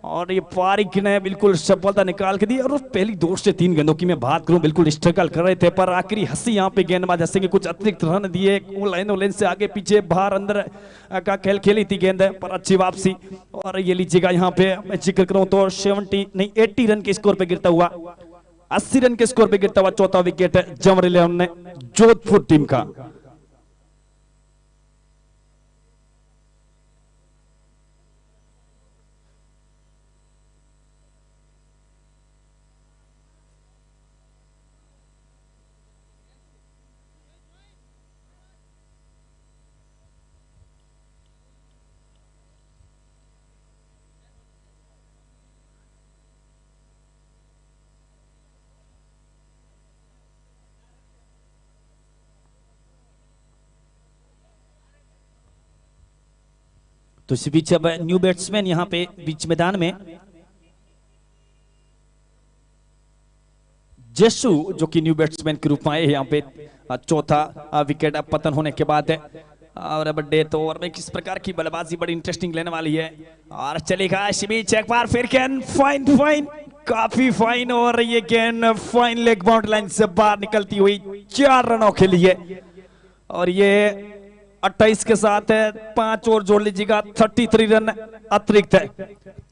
और ये पारिक ने बिल्कुल सफलता निकाल के दी। और पहली 2 से 3 गेंदों की मैं बात करूं बिल्कुल स्ट्रगल कर रहे थे, पर आखिरी हंसी यहाँ पे गेंदबाज हंसेंगे, कुछ अतिरिक्त रन दिए, लाइन से आगे पीछे बाहर अंदर का खेल खेली थी गेंद पर अच्छी वापसी। और ये लीजिएगा यहाँ पे मैं जिक्र करूं तो 80 रन के स्कोर पे गिरता हुआ, 80 रन के स्कोर पे गिरता हुआ 4था विकेट है जमर 11 ने जोधपुर टीम का। तो इसी बीच अब न्यू बैट्समैन यहाँ पे बीच मैदान में जस्सू जो कि न्यू बैट्समैन के रूप में आए यहाँ पे, 4था विकेट अब पतन होने के बाद है। और अब डेथ ओवर में किस प्रकार की बल्लेबाजी बड़ी इंटरेस्टिंग लेने वाली है। और चलेगा इसी बीच एक बार फिर गेंद फाइन काफी फाइन और ये गेंद फाइन लेग बाउंड्री लाइन से बाहर निकलती हुई 4 रनों के लिए। और ये 28 के साथ है, 5 और जोड़ लीजिएगा, 33 रन अतिरिक्त है,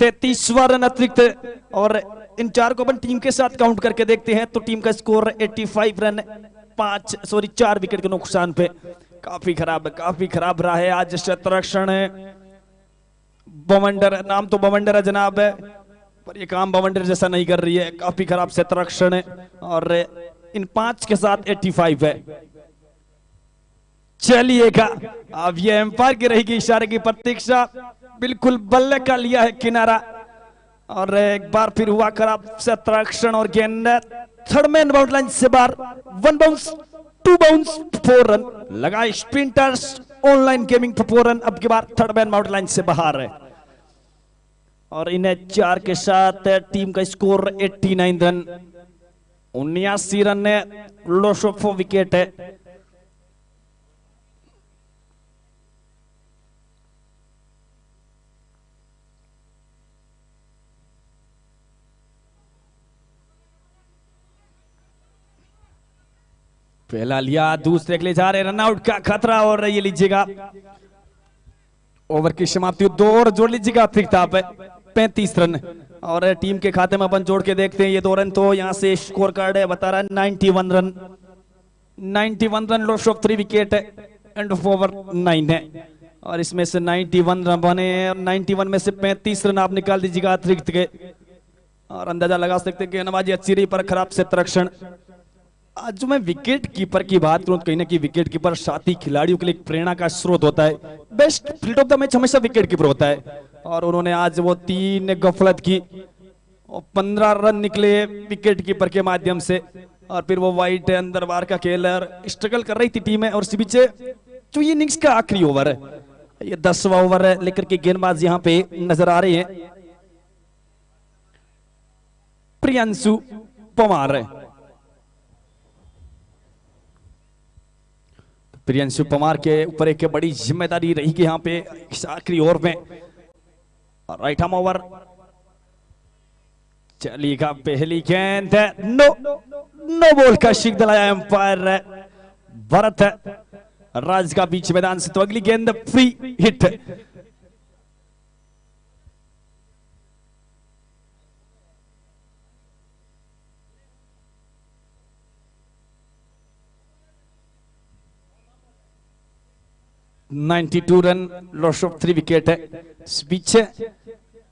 33वां रन अतिरिक्त है। और इन 4 को अपन टीम के साथ काउंट करके देखते हैं तो टीम का स्कोर 85 रन, 4 विकेट के नुकसान पे। काफी खराब रहा है आज शतरक्षण है। बवंडर, नाम तो बवंडर है जनाब है, पर ये काम बवंडर जैसा नहीं कर रही है, काफी खराब शतरक्षण है। और इन 5 के साथ 85 है। चलिएगा, अब ये एम्पायर की रहेगी इशारे की प्रतीक्षा, बिल्कुल बल्ले का लिया है किनारा। और एक बार फिर हुआ खराब शतरक्षण और गेंद थर्ड मैन बाउंड्री लाइन से बाहर, 1 बाउंस 2 बाउंस 4 रन लगा स्प्रिंटर्स ऑनलाइन गेमिंग पर 4 रन। अब की बार थर्ड मैन बाउंड्री लाइन से बाहर है। और इन्हें 4 के साथ टीम का स्कोर 89 रन, 79 रन है, लॉस ऑफ विकेट है। पहला लिया, दूसरे के लिए जा रहे, रनआउट का खतरा और ये लीजिएगा ओवर की समाप्ति। 2 और जोड़ लीजिएगा, अतिरिक्त आप 35 रन और टीम के खाते में अपन जोड़ के देखते हैं ये 2 रन। तो यहां से स्कोर कार्ड है बता रहा है 91 run, 91 run, loss of 3 wicket end of over 9 है और इसमें से 91 रन बने और 91 में से 35 रन आप निकाल दीजिएगा अतिरिक्त के और अंदाजा लगा सकते हैं कि गेंदबाजी अच्छी रही पर खराब क्षेत्ररक्षण। आज जो मैं विकेट कीपर की बात करूं तो कहीं ना कहीं विकेट कीपर साथी खिलाड़ियों के लिए प्रेरणा का स्रोत होता है। Best field of the match हमेशा विकेट कीपर होता है और उन्होंने आज वो 3 गफलत की और 15 रन निकले विकेट कीपर के माध्यम से और फिर वो वाइट अंदर बार का खेल स्ट्रगल कर रही थी टीम है। और इसी बीच जो ये इनिंग्स का आखिरी ओवर है, ये 10वां ओवर है, लेकर के गेंदबाज यहाँ पे नजर आ रहे हैं प्रियांशु पवार। प्रियांशु पवार के ऊपर एक बड़ी जिम्मेदारी रहेगी यहाँ पे इस आखिरी ओवर में। राइट आर्म ओवर चलिएगा, पहली गेंद नो बॉल का शिक दिलाया एम्पायर भरत राज का बीच मैदान से। तो अगली गेंद free hit. (92 run, loss of 3 wicket है। पीछे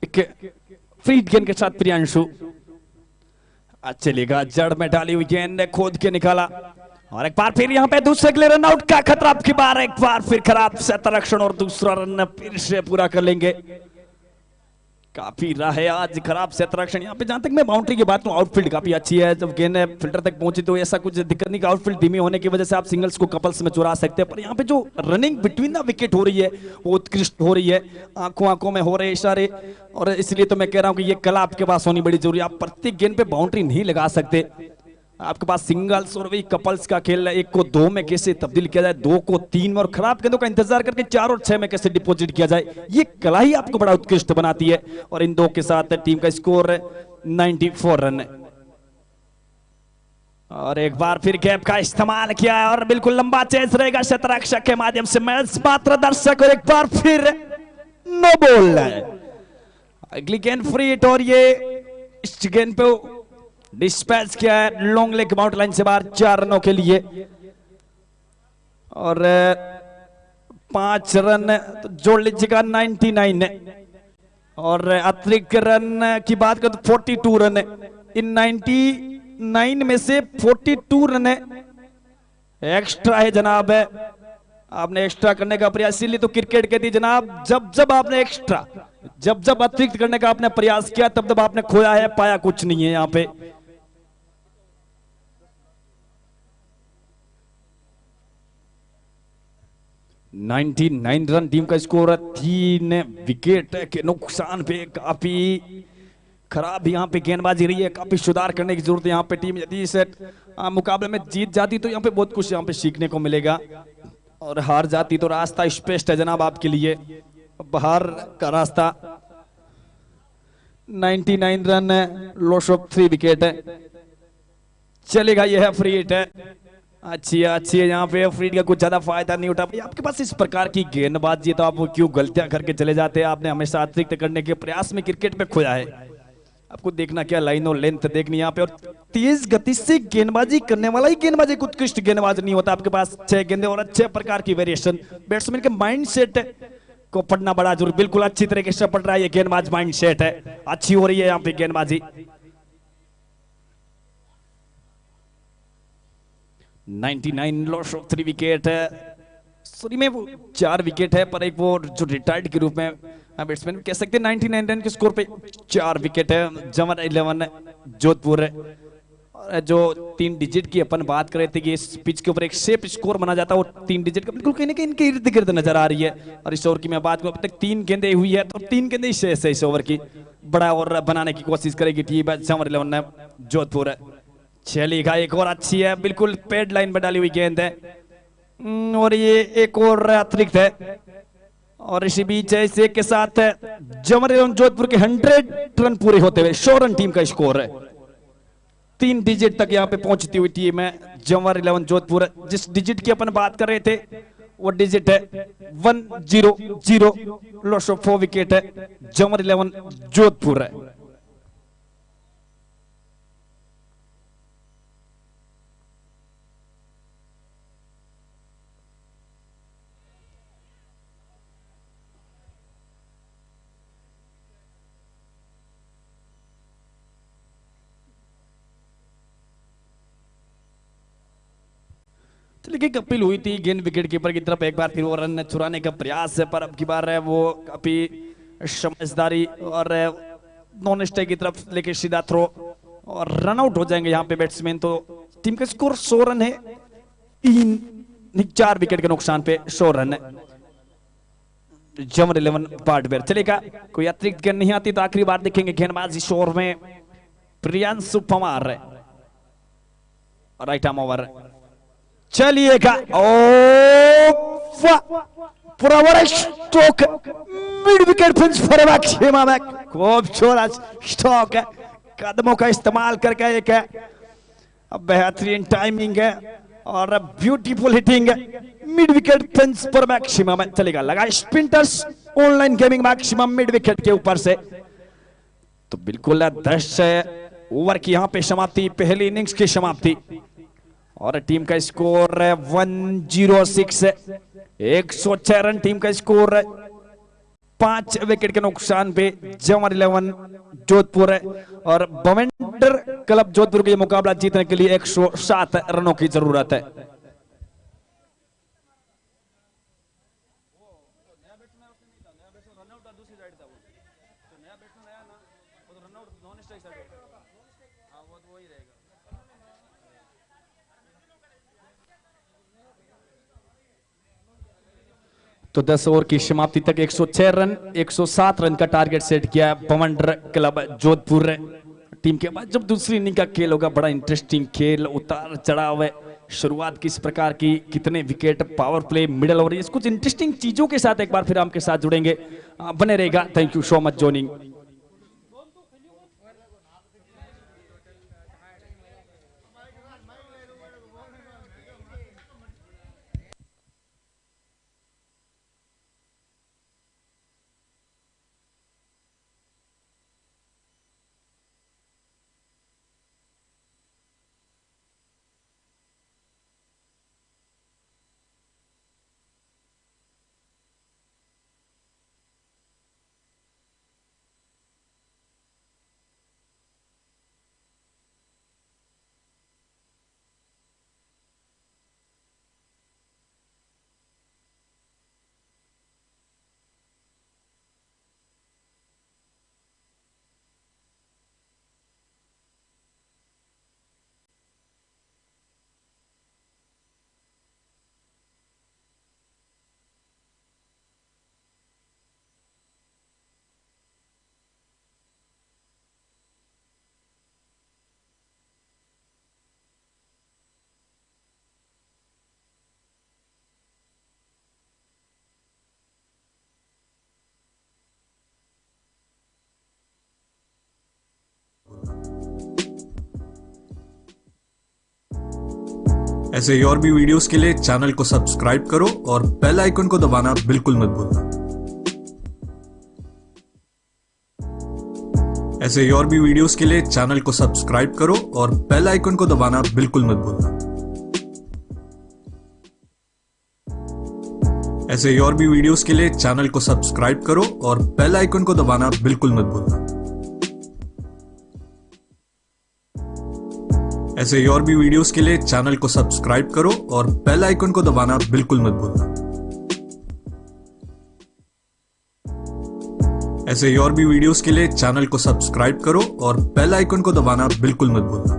एक फ्री गेंद के साथ प्रियांशु चलेगा, जड़ में डाली हुई गेंद खोद के निकाला और एक बार फिर यहाँ पे दूसरे के लिए रन आउट का खतरा आपकी बार, एक बार फिर खराब क्षेत्ररक्षण और दूसरा रन फिर से पूरा कर लेंगे। काफी रहा है आज खराब क्षेत्ररक्षण यहाँ पे। जहां तक मैं बाउंड्री की बात करूं, आउटफील्ड काफी अच्छी है, जब गेंद फिल्टर तक पहुंची तो ऐसा कुछ दिक्कत नहीं। आउटफील्ड धीमी होने की वजह से आप सिंगल्स को कपल्स में चुरा सकते हैं, पर यहाँ पे जो रनिंग बिटवीन द विकेट हो रही है वो उत्कृष्ट हो रही है, आंखों में हो रहे इशारे। और इसलिए तो मैं कह रहा हूँ कि ये कला आपके पास होनी बड़ी जरूरी है। आप प्रत्येक गेंद पे बाउंड्री नहीं लगा सकते, आपके पास सिंगल्स और वही कपल्स का खेल है। 1 को 2 में कैसे तब्दील किया जाए, 2 को 3 में और खराब गेंदों का इंतजार करके 4 और 6 में कैसे डिपॉजिट किया जाए, ये कला ही आपको बड़ा उत्कृष्ट बनाती है। और इन 2 के साथ टीम का स्कोर 94 रन है। और एक बार फिर गैप का इस्तेमाल किया है और बिल्कुल लंबा चेज रहेगा क्षेत्ररक्षक के माध्यम से। मैच मात्र दर्शक और एक बार फिर नो बॉल है। अगली गेंद फ्री हिट और ये इस गेंद पे डिस्पैच किया है लॉन्ग लेग बाउंड्री लाइन से बाहर 4 रनों के लिए और 5 रन तो जोड़ लीजिएगा 99 और अतिरिक्त रन की बात करें तो 42 रन है। इन 99 में से 42 रन एक्स्ट्रा है जनाब। आपने एक्स्ट्रा करने का प्रयास, इसीलिए तो क्रिकेट कहती है जनाब, जब आपने एक्स्ट्रा जब अतिरिक्त करने का आपने प्रयास किया तब आपने खोया है, पाया कुछ नहीं है यहाँ पे। (99 रन टीम का स्कोर है। 3 विकेट के नुकसान पे काफी खराब यहाँ पे गेंदबाजी रही है, काफी सुधार करने की जरूरत है यहाँ पे। टीम यदि इस मुकाबले में जीत जाती तो यहाँ पे बहुत कुछ यहाँ पे सीखने को मिलेगा और हार जाती तो रास्ता स्पष्ट है जनाब आपके लिए, बाहर का रास्ता। 99 रन लॉस ऑफ 3 विकेट है। चलेगा, यह है फ्री हिट है, अच्छी है यहाँ पे। फ्री का कुछ ज्यादा फायदा नहीं उठा। आपके पास इस प्रकार की गेंदबाजी तो आप क्यों गलतियां करके चले जाते हैं। आपने हमेशा अतिरिक्त करने के प्रयास में क्रिकेट में खोया है। आपको देखना क्या, लाइन और लेंथ देखनी यहाँ पे। और तेज गति से गेंदबाजी करने वाला ही गेंदबाज एक उत्कृष्ट गेंदबाज नहीं होता। आपके पास 6 गेंदे और अच्छे प्रकार की वेरिएशन। बैट्समैन के माइंड सेट को पढ़ना बड़ा जरूरी, बिल्कुल अच्छी तरीके से पढ़ रहा है ये गेंदबाज, माइंड सेट है, अच्छी हो रही है यहाँ पे गेंदबाजी। 99 लॉस ऑफ 3 विकेट है। सॉरी में वो 4 विकेट है, पर एक वो जो रिटायर्ड के रूप में बैट्समैन कह सकते हैं। 99 रन के स्कोर पे 4 विकेट है। जमन 11 जोधपुर जो 3 डिजिट की अपन बात कर रहे थे कि इस पिच के ऊपर एक सेफ स्कोर बना जाता है, वो 3 डिजिट का बिल्कुल कहीं ना कहीं इनके इर्द गिर्द नजर आ रही है। और इस ओवर की मैं बात करूं, अब तक 3 गेंदें हुई है, तो 3 गेंदें शेष है इस ओवर की। बड़ा ओवर बनाने की कोशिश करेगी टीम जमर 11 ने जोधपुर। चलिएगा, एक और अच्छी है, बिल्कुल पेड लाइन पर डाली हुई गेंद है, और ये एक और अतिरिक्त है। और इसी बीच इसे के साथ जमर 11 जोधपुर के 100 रन पूरे होते हुए 100 रन टीम का स्कोर है। 3 डिजिट तक यहाँ पे पहुंचती हुई टीम है जमर 11 जोधपुर। जिस डिजिट की अपन बात कर रहे थे वो डिजिट है 100। लॉस ऑफ 4 विकेट है जमर 11 जोधपुर है। लेकिन अपील हुई थी गेंद विकेट कीपर की तरफ, एक बार फिर वो रन चुराने का प्रयास है, पर अब की बार है वो काफी समझदारी और नॉन स्ट्राइक की तरफ लेके सीधा थ्रो और रन आउट हो जाएंगे यहाँ पे बैट्समैन। तो टीम का स्कोर 100 रन है, 4 विकेट के नुकसान पे 100 रन है जमर 11 पार्टवेयर। चलेगा, कोई अतिरिक्त गेंद नहीं आती तो आखिरी बार देखेंगे गेंदबाज इस ओवर में प्रियांशु पवार है, राइट आर्म ओवर। चलिएगा, पूरा बड़ा stroke, mid wicket pinch four back, छेमा बैक, खूब छोड़ा स्ट्रोक है, कदमों का इस्तेमाल करके एक है, अब बेहतरीन टाइमिंग है और ब्यूटीफुल हिटिंग है, मिड विकेट पिंच पर मैक्सिमम है। चलेगा, लगा स्पिंटर्स online gaming maximum mid wicket के ऊपर से। तो बिल्कुल 10 ओवर की यहाँ पे समाप्ति, पहली इनिंग्स की समाप्ति, और टीम का स्कोर है 106, 106 रन टीम का स्कोर है। 5 विकेट के नुकसान पे जमर 11 जोधपुर है, और बवेंडर क्लब जोधपुर के मुकाबला जीतने के लिए 107 रनों की जरूरत है। तो 10 ओवर की समाप्ति तक 106 रन, 107 रन का टारगेट सेट किया है बवंडर क्लब जोधपुर टीम के। बाद जब दूसरी इनिंग का खेल होगा, बड़ा इंटरेस्टिंग खेल, उतार चढ़ाव है, शुरुआत किस प्रकार की, कितने wicket, power play, middle over, इस कुछ इंटरेस्टिंग चीजों के साथ एक बार फिर आपके साथ जुड़ेंगे, बने रहेगा। Thank you so much joining.
ऐसे ही और भी वीडियोस के लिए चैनल को सब्सक्राइब करो और बेल आइकन को दबाना बिल्कुल मत भूलना। ऐसे ही और भी वीडियोस के लिए चैनल को सब्सक्राइब करो और बेल आइकन को दबाना बिल्कुल मत भूलना। ऐसे ही और भी वीडियोस के लिए चैनल को सब्सक्राइब करो और बेल आइकन को दबाना बिल्कुल मत भूलना। ऐसे ही और भी वीडियोस के लिए चैनल को सब्सक्राइब करो और बेल आइकन को दबाना बिल्कुल मत भूलना। ऐसे ही और भी वीडियोस के लिए चैनल को सब्सक्राइब करो और बेल आइकन को दबाना बिल्कुल मत भूलना।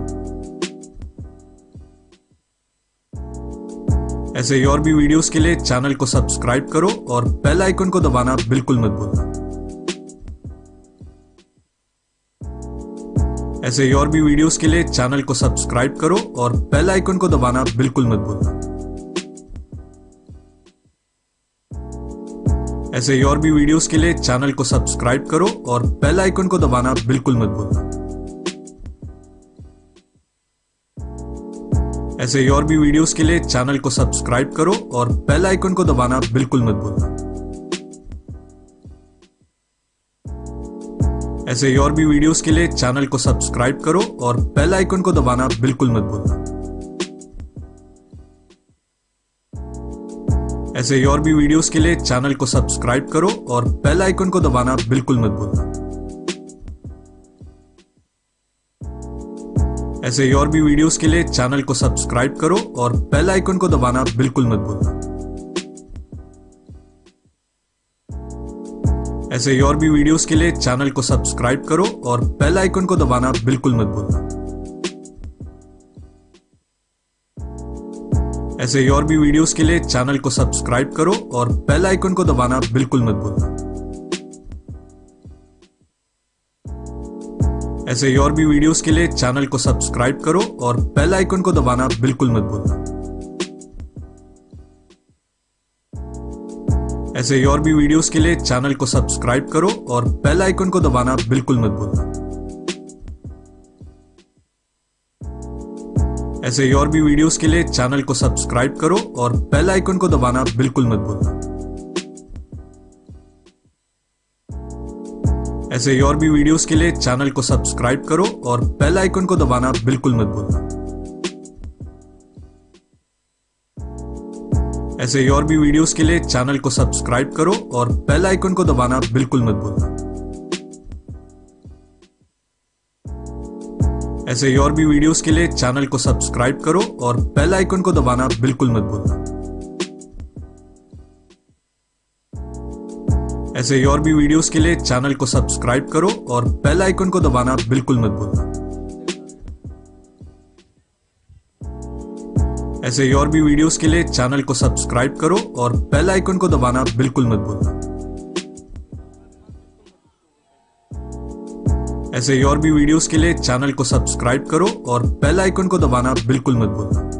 ऐसे ही और भी वीडियोस के लिए चैनल को सब्सक्राइब करो और बेल आइकन को दबाना बिल्कुल मत भूलना। ऐसे ही और भी वीडियोस के लिए चैनल को सब्सक्राइब करो और बेल आइकन को दबाना बिल्कुल मत भूलना। ऐसे ही और भी वीडियोस के लिए चैनल को सब्सक्राइब करो और बेल आइकन को दबाना बिल्कुल मत भूलना। ऐसे ही और भी वीडियोस के लिए चैनल को सब्सक्राइब करो और बेल आइकन को दबाना बिल्कुल मत भूलना। ऐसे ही और भी वीडियोस के लिए चैनल को सब्सक्राइब करो और बेल आइकन को दबाना बिल्कुल मत भूलना। ऐसे ही और भी वीडियोस के लिए चैनल को सब्सक्राइब करो और बेल आइकन को दबाना बिल्कुल मत भूलना। ऐसे ही और भी वीडियोस के लिए चैनल को सब्सक्राइब करो और बेल आइकन को दबाना बिल्कुल मत भूलना। ऐसे ही और भी वीडियोस के लिए चैनल को सब्सक्राइब करो और बेल आइकन को दबाना बिल्कुल मत भूलना। ऐसे ही और भी वीडियोस के लिए चैनल को सब्सक्राइब करो और बेल आइकन को दबाना बिल्कुल मत भूलना। ऐसे ही और भी वीडियोस के लिए चैनल को सब्सक्राइब करो और बेल आइकन को दबाना बिल्कुल मत भूलना। ऐसे ही और भी वीडियोस के लिए चैनल को सब्सक्राइब करो और बेल आइकन को दबाना बिल्कुल मत भूलना। ऐसे ही और भी वीडियोस के लिए चैनल को सब्सक्राइब करो और बेल आइकन को दबाना बिल्कुल मत भूलना। ऐसे ही और भी वीडियोस के लिए चैनल को सब्सक्राइब करो और बेल आइकन को दबाना बिल्कुल मत भूलना। ऐसे ही और भी वीडियोस के लिए चैनल को सब्सक्राइब करो और बेल आइकन को दबाना बिल्कुल मत भूलना। ऐसे ही और भी वीडियोस के लिए चैनल को सब्सक्राइब करो और बेल आइकन को दबाना बिल्कुल मत भूलना। ऐसे ही और भी वीडियोस के लिए चैनल को सब्सक्राइब करो और बेल आइकन को दबाना बिल्कुल मत भूलना। ऐसे ही और भी वीडियोस के लिए चैनल को सब्सक्राइब करो और बेल आइकन को दबाना बिल्कुल मत भूलना। ऐसे ही और भी वीडियोस के लिए चैनल को सब्सक्राइब करो और बेल आइकन को दबाना बिल्कुल मत भूलना।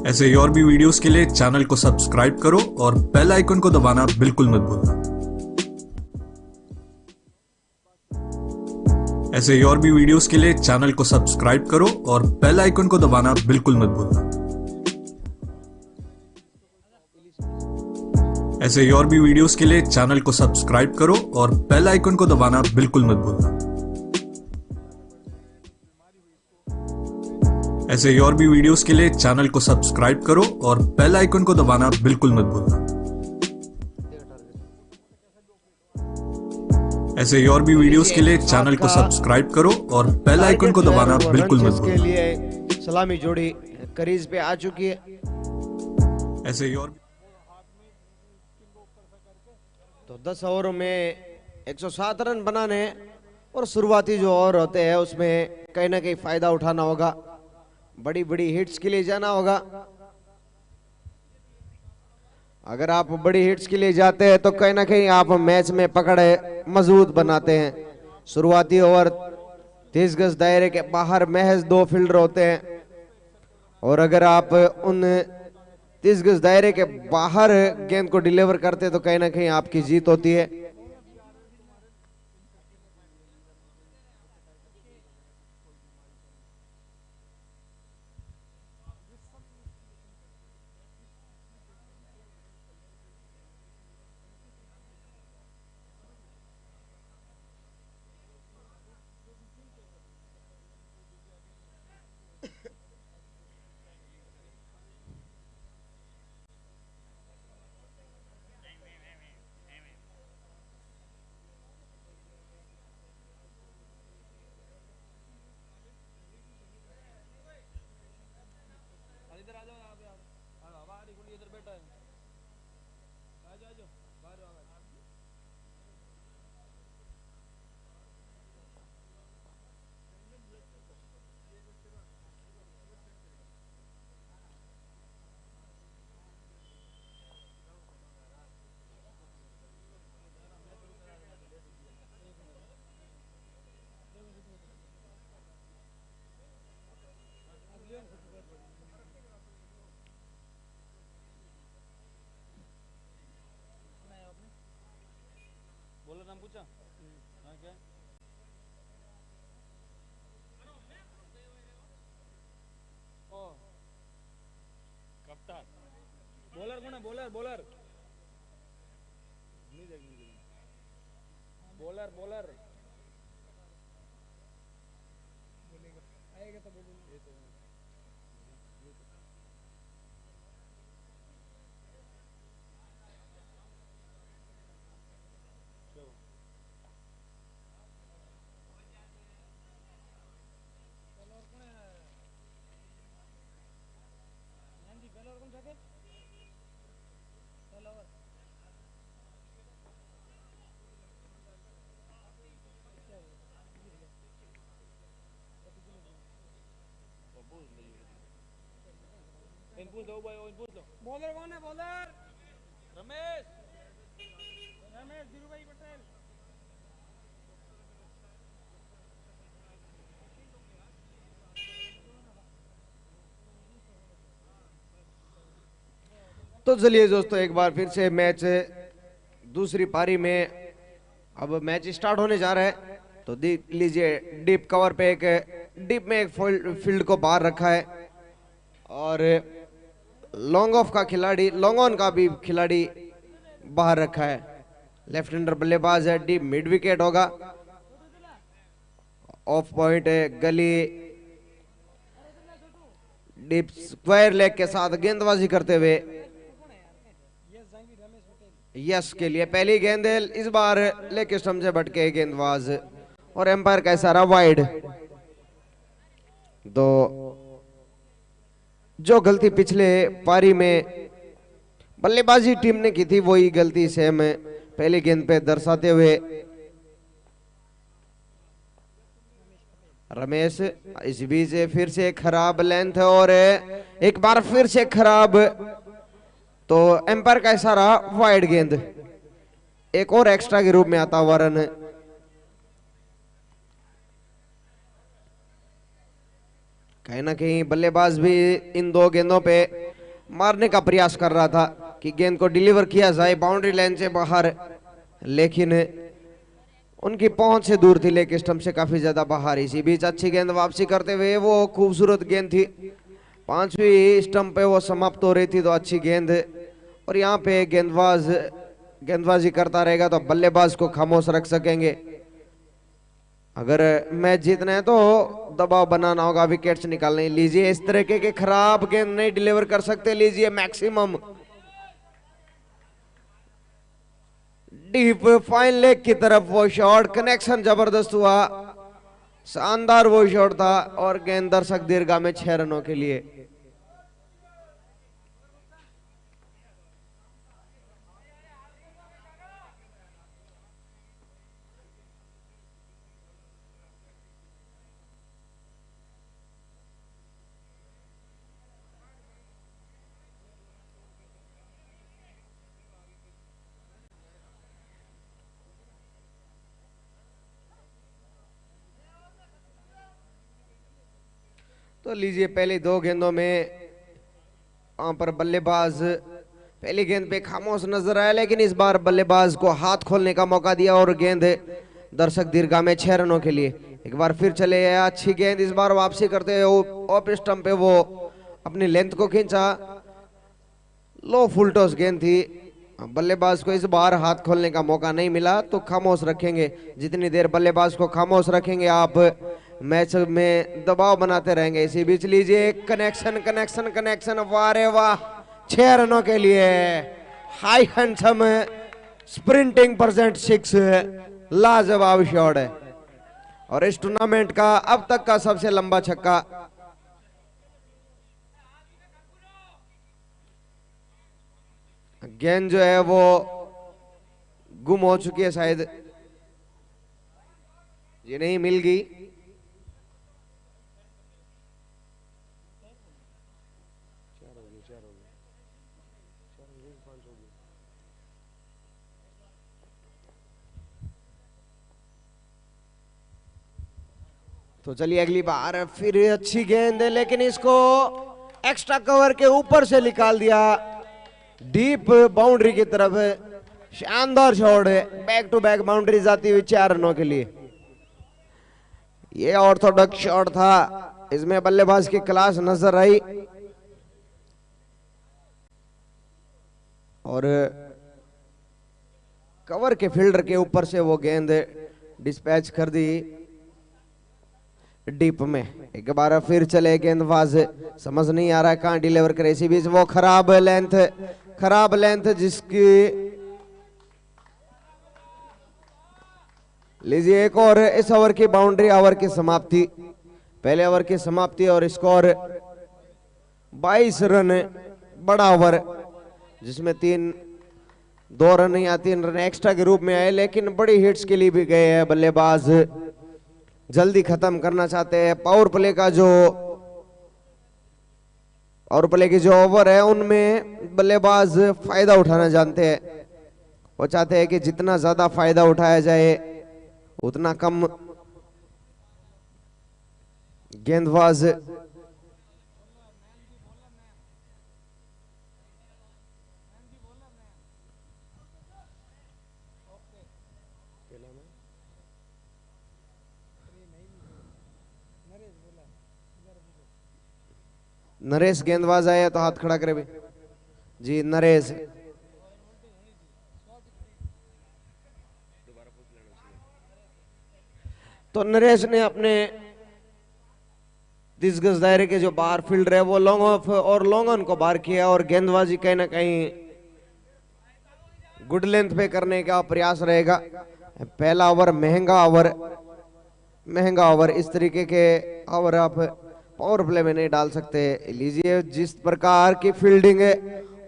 ऐसे ही और भी वीडियोस के लिए चैनल को सब्सक्राइब करो और बेल आइकन को दबाना बिल्कुल मत भूलना। ऐसे ही और भी वीडियोस के लिए चैनल को सब्सक्राइब करो और बेल आइकन को दबाना बिल्कुल मत भूलना। ऐसे ही और भी वीडियोस के लिए चैनल को सब्सक्राइब करो और बेल आइकन को दबाना बिल्कुल मत भूलना। ऐसे ही और भी वीडियोस के लिए चैनल को सब्सक्राइब करो और बेल आइकन को दबाना बिल्कुल मत भूलना। ऐसे ही और भी वीडियोस के लिए चैनल को सब्सक्राइब करो और बेल आइकन को दबाना बिल्कुल मत भूलना।
के लिए सलामी जोड़ी करीज पे आ चुकी है।
ऐसे ही और
तो 10 ओवरों में 107 रन बनाने हैं और शुरुआती जो ओवर होते हैं उसमें कहीं ना कहीं फायदा उठाना होगा, बड़ी बड़ी हिट्स के लिए जाना होगा। अगर आप बड़ी हिट्स के लिए जाते हैं तो कहीं ना कहीं आप मैच में पकड़ मजबूत बनाते हैं। शुरुआती ओवर 30 गज दायरे के बाहर महज 2 फील्डर होते हैं और अगर आप उन 30 गज दायरे के बाहर गेंद को डिलीवर करते तो कहीं ना कहीं आपकी जीत होती है।
बॉलर कौन है? बॉलर बॉलर बॉलर बॉलर आएगा तो बोलूंगा। इनपुट दो भाई, इनपुट दो। बॉलर कौन है? बॉलर रमेश, रमेश धीरूभाई पटेल।
तो चलिए दोस्तों, एक बार फिर से मैच दूसरी पारी में अब मैच स्टार्ट होने जा रहा है। तो देख लीजिए, डीप कवर पे एक डीप में एक फील्ड को बाहर रखा है और लॉन्ग ऑफ का खिलाड़ी, लॉन्ग ऑन का भी खिलाड़ी बाहर रखा है। लेफ्ट हैंडर बल्लेबाज है, डीप मिड विकेट होगा। ऑफ पॉइंट है, गली डीप स्क्वायर लेग के साथ गेंदबाजी करते हुए यस के लिए पहली गेंद है इस बार लेग स्टंप से भटके गेंदबाज और एम्पायर का इशारा वाइड। तो जो गलती पिछले पारी में बल्लेबाजी टीम ने की थी वही गलती सेम पहली गेंद पे दर्शाते हुए रमेश। इस बीच फिर से खराब लेंथ और एक बार फिर से खराब, तो एम्पायर का इशारा वाइड गेंद, एक और एक्स्ट्रा के रूप में आता हुआ रन। कहीं ना कहीं बल्लेबाज भी इन दो गेंदों पे मारने का प्रयास कर रहा था कि गेंद को डिलीवर किया जाए बाउंड्री लाइन से बाहर, लेकिन उनकी पहुंच से दूर थी, लेग स्टंप से काफी ज्यादा बाहर। इसी बीच अच्छी गेंद वापसी करते हुए, वो खूबसूरत गेंद थी, पांचवी स्टंप पे वो समाप्त हो रही थी। तो अच्छी गेंद, और यहाँ पे गेंदबाजी करता रहेगा तो बल्लेबाज को खामोश रख सकेंगे। अगर मैच जीतना है तो दबाव बनाना होगा, विकेट्स निकालने। लीजिए, इस तरीके के खराब गेंद नहीं डिलीवर कर सकते। लीजिए मैक्सिमम डीप फाइन लेग की तरफ वो शॉट, कनेक्शन जबरदस्त हुआ, शानदार वो शॉट था और गेंद दर्शक दीर्घा में 6 रनों के लिए। तो लीजिए, पहली दो गेंदों में वहां पर बल्लेबाज पहली गेंद पे खामोश नजर आया, लेकिन इस बार बल्लेबाज को हाथ खोलने का मौका दिया और गेंद दर्शक दीर्घा में 6 रनों के लिए। एक बार फिर चले आया, अच्छी गेंद, इस बार वापसी करते हुए ऑफ स्टंप पे वो अपनी लेंथ को खींचा, लो फुल टॉस गेंद थी। बल्लेबाज को इस बार हाथ खोलने का मौका नहीं मिला, तो खामोश रखेंगे। जितनी देर बल्लेबाज को खामोश रखेंगे, आप मैच में दबाव बनाते रहेंगे। इसी बीच लीजिए, कनेक्शन कनेक्शन कनेक्शन, वाह रे वाह, 6 रनों के लिए हाई हैंडसम स्प्रिंटिंग परसेंट 6, लाजवाब शॉट है और इस टूर्नामेंट का अब तक का सबसे लंबा छक्का। गेंद जो है वो गुम हो चुकी है, शायद ये नहीं मिल गई। तो चलिए, अगली बार फिर अच्छी गेंद है, लेकिन इसको एक्स्ट्रा कवर के ऊपर से निकाल दिया, डीप बाउंड्री की तरफ शानदार शॉट है, बैक टू बैक बाउंड्री जाती हुई 4 रनों के लिए। ये ऑर्थोडॉक्स शॉट था, इसमें बल्लेबाज की क्लास नजर आई और कवर के फील्डर के ऊपर से वो गेंद डिस्पैच कर दी डीप में। एक बार फिर चले गेंदबाज, समझ नहीं आ रहा है कहां डिलीवर करे, इसी बीच वो खराब लेंथ जिसकी लीजिए एक और इस ओवर की बाउंड्री, ओवर की समाप्ति, पहले ओवर की समाप्ति और स्कोर 22 रन। बड़ा ओवर जिसमें 2 रन या 3 रन एक्स्ट्रा के रूप में आए, लेकिन बड़ी हिट्स के लिए भी गए हैं बल्लेबाज, जल्दी खत्म करना चाहते हैं। पावर प्ले की जो ओवर है उनमें बल्लेबाज फायदा उठाना जानते हैं। वो चाहते हैं कि जितना ज्यादा फायदा उठाया जाए उतना कम गेंदबाज नरेश गेंदबाज आया तो हाथ खड़ा करे भी जी। नरेश तो नरेश ने अपने 30 गज दायरे के जो बाहर फील्डर है वो लॉन्ग ऑफ और लॉन्ग ऑन को बाहर किया और गेंदबाजी कहीं ना कहीं गुड लेंथ पे करने का प्रयास रहेगा। पहला ओवर महंगा ओवर, इस तरीके के ओवर आप पावर प्ले में नहीं डाल सकते। लीजिए जिस प्रकार की फील्डिंग है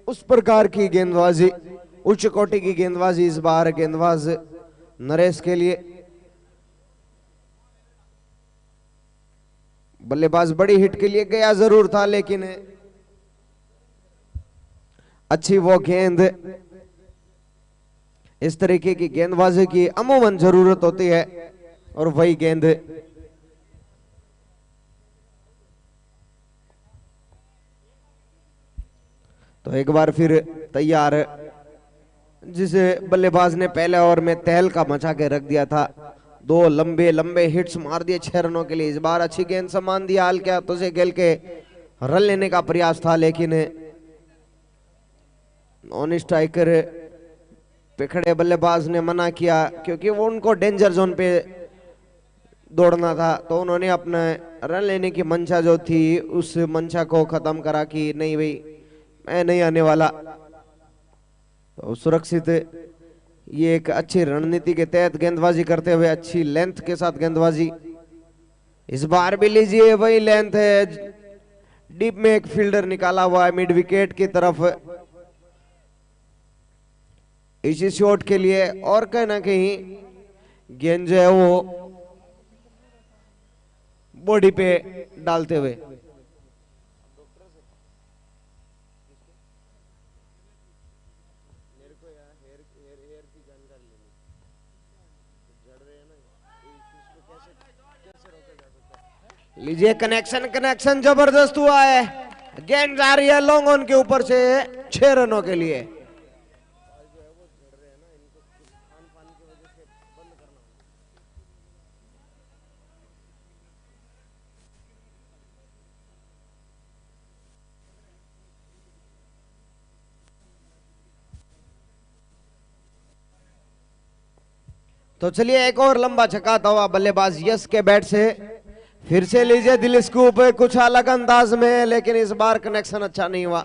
उस प्रकार की गेंदबाजी, उच्च कोटि की गेंदबाजी इस बार गेंदबाज नरेश के लिए। बल्लेबाज बड़ी हिट के लिए गया जरूर था, लेकिन अच्छी वो गेंद, इस तरीके की गेंदबाजी की अमूमन जरूरत होती है और वही गेंद तो एक बार फिर तैयार, जिसे बल्लेबाज ने पहले ओवर में तहलका मचा के रख दिया था। 2 लंबे हिट्स मार दिए 6 रनों के लिए। इस बार अच्छी गेंद सम्मान दिया हाल क्या तो से खेल के रन लेने का प्रयास था, लेकिन नॉन स्ट्राइकर पे खड़े बल्लेबाज ने मना किया क्योंकि वो उनको डेंजर जोन पे दौड़ना था। तो उन्होंने अपना रन लेने की मंशा जो थी उस मंशा को खत्म करा कि नहीं भाई मैं नहीं आने वाला। तो सुरक्षित ये एक अच्छी रणनीति के तहत गेंदबाजी करते हुए अच्छी लेंथ के साथ गेंदबाजी। इस बार भी लीजिए वही लेंथ है, डीप में एक फील्डर निकाला हुआ है मिड विकेट की तरफ इसी शॉट के लिए और कहीं ना कहीं गेंद जो है वो बॉडी पे डालते हुए। लीजिए कनेक्शन जबरदस्त हुआ है, गेंद जा रही है लॉन्ग ऑन के ऊपर से 6 रनों के लिए। तो चलिए एक और लंबा छक्का हुआ बल्लेबाज यश के बैट से फिर से लीजिए दिल स्कूप कुछ अलग अंदाज में, लेकिन इस बार कनेक्शन अच्छा नहीं हुआ।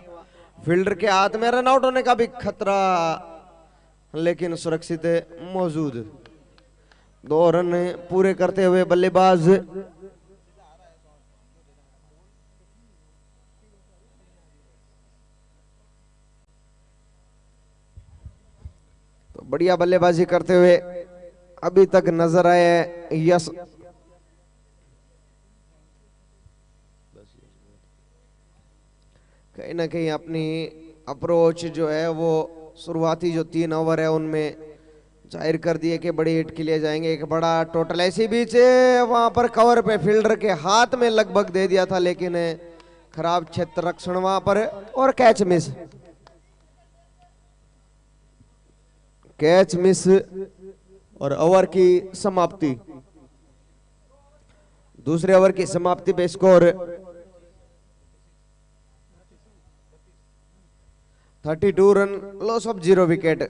फील्डर के हाथ में रन आउट होने का भी खतरा लेकिन सुरक्षित मौजूद। 2 रन पूरे करते हुए बल्लेबाज तो बढ़िया बल्लेबाजी करते हुए अभी तक नजर आए यश। कहीं ना कहीं अपनी अप्रोच जो है वो शुरुआती जो 3 ओवर है उनमें जाहिर कर दिए कि बड़ी हिट के लिए जाएंगे। एक बड़ा टोटल ऐसी बीच वहां पर कवर पे फील्डर के हाथ में लगभग दे दिया था, लेकिन खराब क्षेत्र रक्षण वहां पर और कैच मिस। कैच मिस और ओवर की समाप्ति। दूसरे ओवर की समाप्ति पे score 32 run, loss of 0 wicket.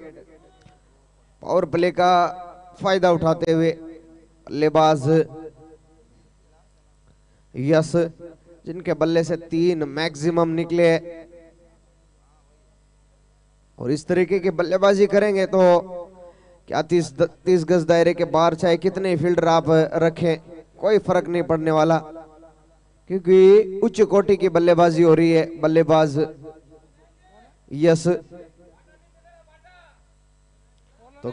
Power play का फायदा उठाते हुए बल्लेबाज यस, जिनके बल्ले से 3 मैक्सिमम निकले, और इस तरीके की बल्लेबाजी करेंगे तो क्या 30 गज दायरे के बाहर चाहे कितने फील्डर आप रखें कोई फर्क नहीं पड़ने वाला, क्योंकि उच्च कोटि की बल्लेबाजी हो रही है। बल्लेबाज यस, तो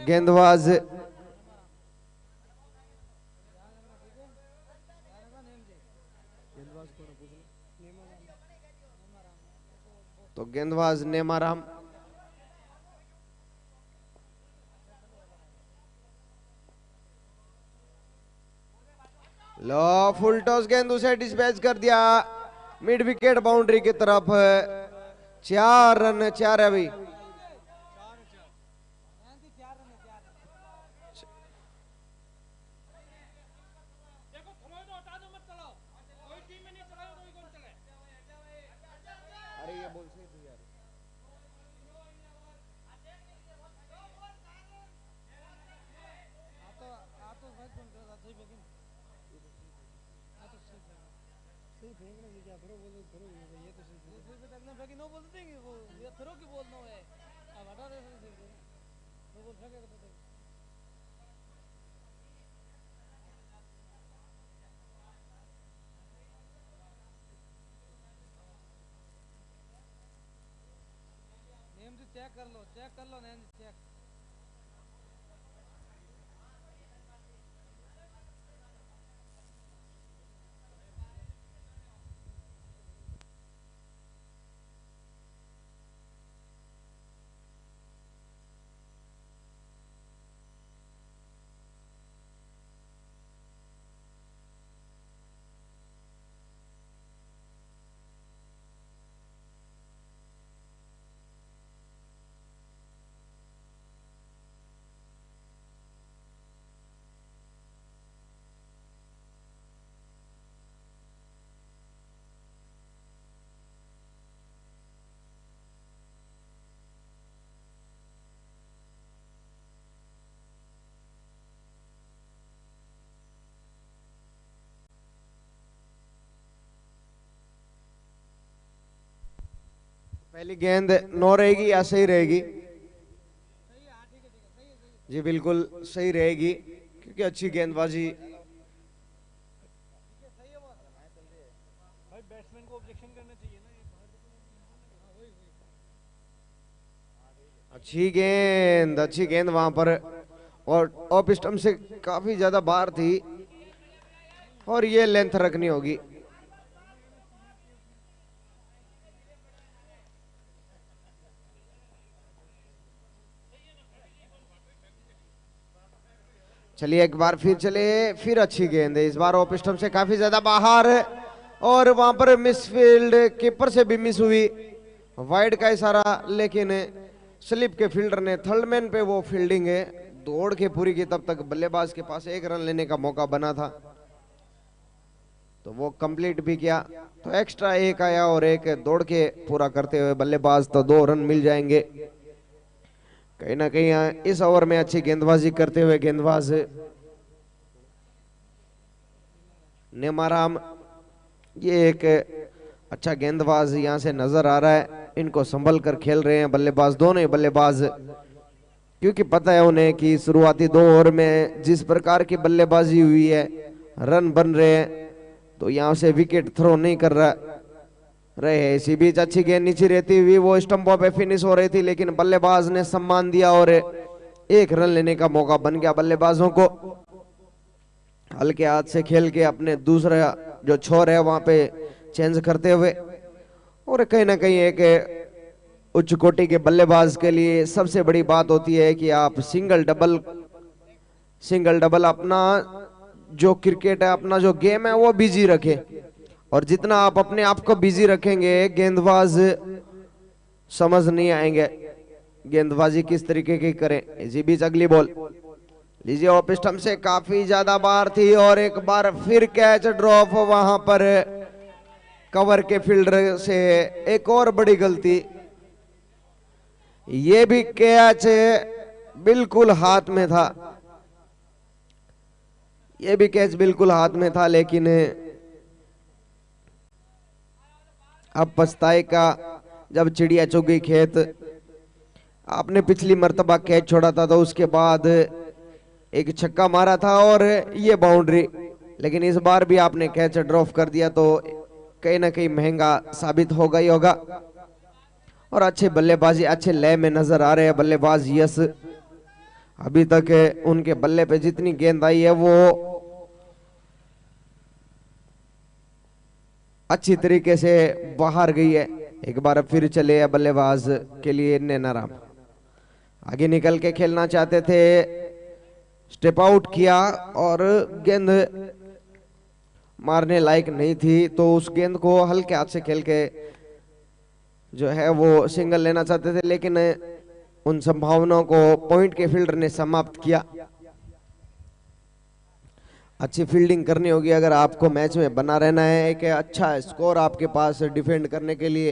गेंदबाज नेमाराम। लो फुल टॉस, गेंद उसे डिस्पैच कर दिया मिड विकेट बाउंड्री की तरफ। 4 रन 4 है भाई।
चेक कर लो नैन चेक।
पहली गेंद 9 रहेगी या सही रहेगी? जी बिल्कुल सही रहेगी, क्योंकि अच्छी गेंदबाजी।
बैट्समैन को ऑब्जेक्शन करना चाहिए ना।
अच्छी गेंद वहां पर, और ऑफ स्टंप से काफी ज्यादा बाहर थी, और ये लेंथ रखनी होगी। चलिए एक बार फिर चले, फिर अच्छी गेंद है, इस बार ऑफ स्टंप से काफी ज्यादा बाहर, और वहां पर मिस फील्ड, कीपर से भी मिस हुई। वाइड का इशारा, लेकिन स्लिप के फील्डर ने थर्डमैन पे वो फील्डिंग है, दौड़ के पूरी की, तब तक बल्लेबाज के पास 1 रन लेने का मौका बना था, तो वो कंप्लीट भी किया। तो एक्स्ट्रा 1 आया, और 1 दौड़ के पूरा करते हुए बल्लेबाज तो 2 रन मिल जाएंगे। कहीं ना कहीं इस ओवर में अच्छी गेंदबाजी करते हुए गेंदबाज नेमाराम, ये एक अच्छा गेंदबाज यहां से नजर आ रहा है। इनको संभल कर खेल रहे हैं बल्लेबाज, दोनों ही बल्लेबाज, क्योंकि पता है उन्हें कि शुरुआती 2 ओवर में जिस प्रकार की बल्लेबाजी हुई है, रन बन रहे हैं, तो यहां से विकेट थ्रो नहीं कर रहे हैं। इसी बीच अच्छी गेंद नीचे रहती हुई वो स्टंपों पे फिनिश हो रही थी, लेकिन बल्लेबाज ने सम्मान दिया और 1 रन लेने का मौका बन गया बल्लेबाजों को। हल्के हाथ से खेल के अपने दूसरा जो छोर है वहां पे चेंज करते हुए, और कहीं ना कहीं एक उच्च कोटि के बल्लेबाज के लिए सबसे बड़ी बात होती है कि आप सिंगल डबल अपना जो क्रिकेट है, अपना जो गेम है वो बिजी रखें, और जितना आप अपने आप को बिजी रखेंगे गेंदबाज समझ नहीं आएंगे। गेंदबाजी किस तरीके की करें। इसी बीच अगली बॉल लीजिए ऑफ स्टंप से काफी ज्यादा बार थी और एक बार फिर कैच ड्रॉप वहां पर कवर के फील्डर से एक और बड़ी गलती। ये भी कैच बिल्कुल हाथ में था, ये भी कैच बिल्कुल हाथ में था, लेकिन अब पछताए का जब चिड़िया चुग गई खेत। आपने पिछली मर्तबा कैच छोड़ा था तो उसके बाद एक छक्का मारा था और ये बाउंड्री, लेकिन इस बार भी आपने कैच ड्रॉप कर दिया तो कहीं ना कहीं महंगा साबित होगा ही होगा। और अच्छे बल्लेबाजी अच्छे लय में नजर आ रहे हैं बल्लेबाज यस। अभी तक उनके बल्ले पे जितनी गेंद आई है वो अच्छी तरीके से बाहर गई है। एक बार फिर चले बल्लेबाज के लिए नैनाराम आगे निकल के खेलना चाहते थे, स्टेप आउट किया और गेंद मारने लायक नहीं थी तो उस गेंद को हल्के हाथ से खेल के जो है वो सिंगल लेना चाहते थे, लेकिन उन संभावनाओं को पॉइंट के फील्डर ने समाप्त किया। अच्छी फील्डिंग करनी होगी अगर आपको मैच में बना रहना है, एक अच्छा स्कोर आपके पास डिफेंड करने के लिए।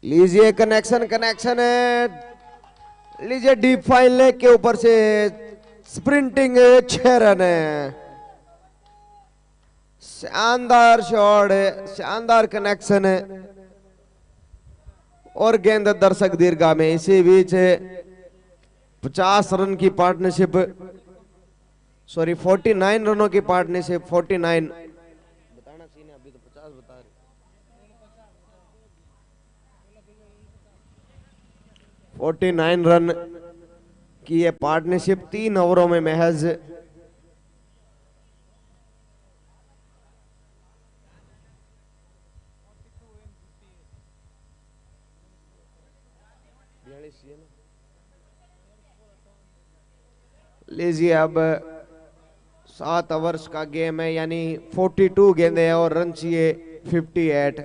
लीजिए कनेक्शन है, लीजिए डीप फाइन लेग के ऊपर से स्प्रिंटिंग 6 रन है। शानदार शॉट, शानदार कनेक्शन है और गेंद दर्शक दीर्घा में। इसी बीच 50 रन की पार्टनरशिप, सॉरी 49 रनों की पार्टनरशिप, 49 बताना सीन है, अभी तो 50 बता रहे, 49 रन की ये पार्टनरशिप 3 ओवरों में महज लीजिए अब 7 ओवर्स का गेम है, यानी 42 गेंदें हैं और रन चाहिए 58।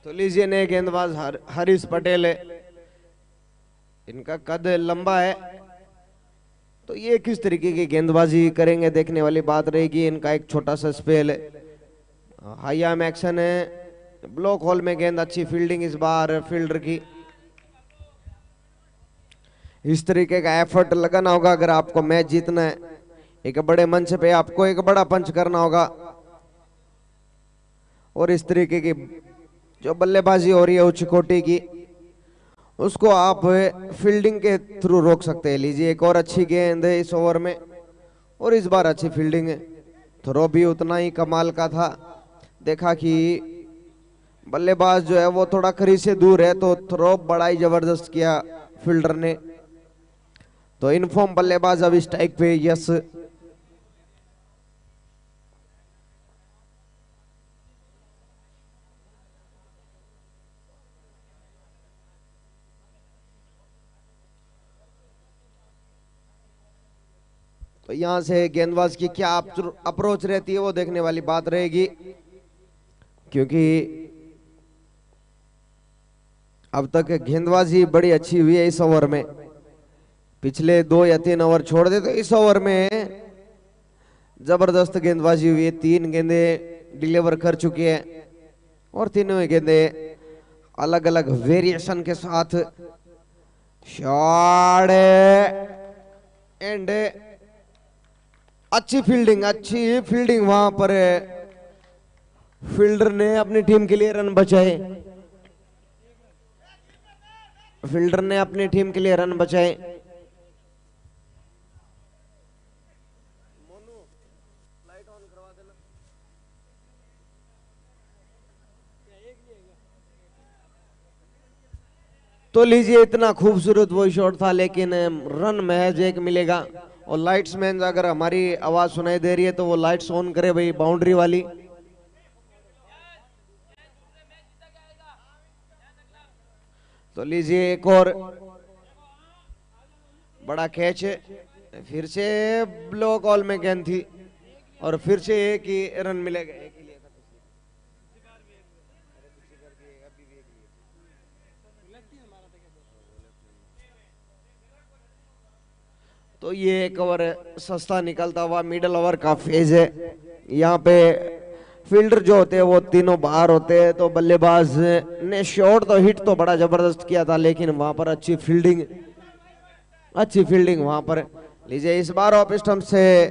तो लीजिए नए गेंदबाज हरीश पटेल है, इनका कद लंबा है तो ये किस तरीके की गेंदबाजी करेंगे देखने वाली बात रहेगी। इनका एक छोटा सा स्पेल है, हाई आर्म एक्शन है, ब्लॉक होल में गेंद, अच्छी फील्डिंग इस बार फील्डर की। इस तरीके का एफर्ट लगाना होगा अगर आपको मैच जीतना है। एक बड़े मंच पे आपको एक बड़ा पंच करना होगा और इस तरीके की जो बल्लेबाजी हो रही है उच्च कोटि की उसको आप फील्डिंग के थ्रू रोक सकते हैं। लीजिए एक और अच्छी गेंद है इस ओवर में और इस बार अच्छी फील्डिंग है, थ्रो भी उतना ही कमाल का था। देखा कि बल्लेबाज जो है वो थोड़ा क्रीज से दूर है तो थ्रो बड़ा ही जबरदस्त किया फील्डर ने। तो इनफॉर्म बल्लेबाज अब स्ट्राइक पे यस। तो यहां से गेंदबाज की क्या अप्रोच रहती है वो देखने वाली बात रहेगी, क्योंकि अब तक गेंदबाजी बड़ी अच्छी हुई है इस ओवर में। पिछले 2 या 3 ओवर छोड़ दे तो इस ओवर में जबरदस्त गेंदबाजी हुई है। 3 गेंदें डिलीवर कर चुकी है और तीनों गेंदें अलग अलग वेरिएशन के साथ शॉट एंड अच्छी फील्डिंग वहां पर फील्डर ने अपनी टीम के लिए रन बचाए। फील्डर ने अपनी टीम के लिए रन बचाए। तो लीजिए, इतना खूबसूरत वो शॉट था, लेकिन रन महज एक मिलेगा। और लाइट्समैन, अगर हमारी आवाज सुनाई दे रही है तो वो लाइट्स ऑन करे भाई, बाउंड्री वाली। तो लीजिए, एक और बड़ा कैच है, फिर से ब्लॉक ऑल में गेंद थी और फिर से एक ही रन मिलेगा। तो ये एक ओवर सस्ता निकलता हुआ मिडल ओवर का फेज है। यहाँ पे फील्डर जो होते हैं वो तीनों बाहर होते हैं, तो बल्लेबाज ने शॉट तो हिट तो बड़ा जबरदस्त किया था, लेकिन वहां पर अच्छी फील्डिंग वहां पर। लीजिए, इस बार ऑफ स्टंप से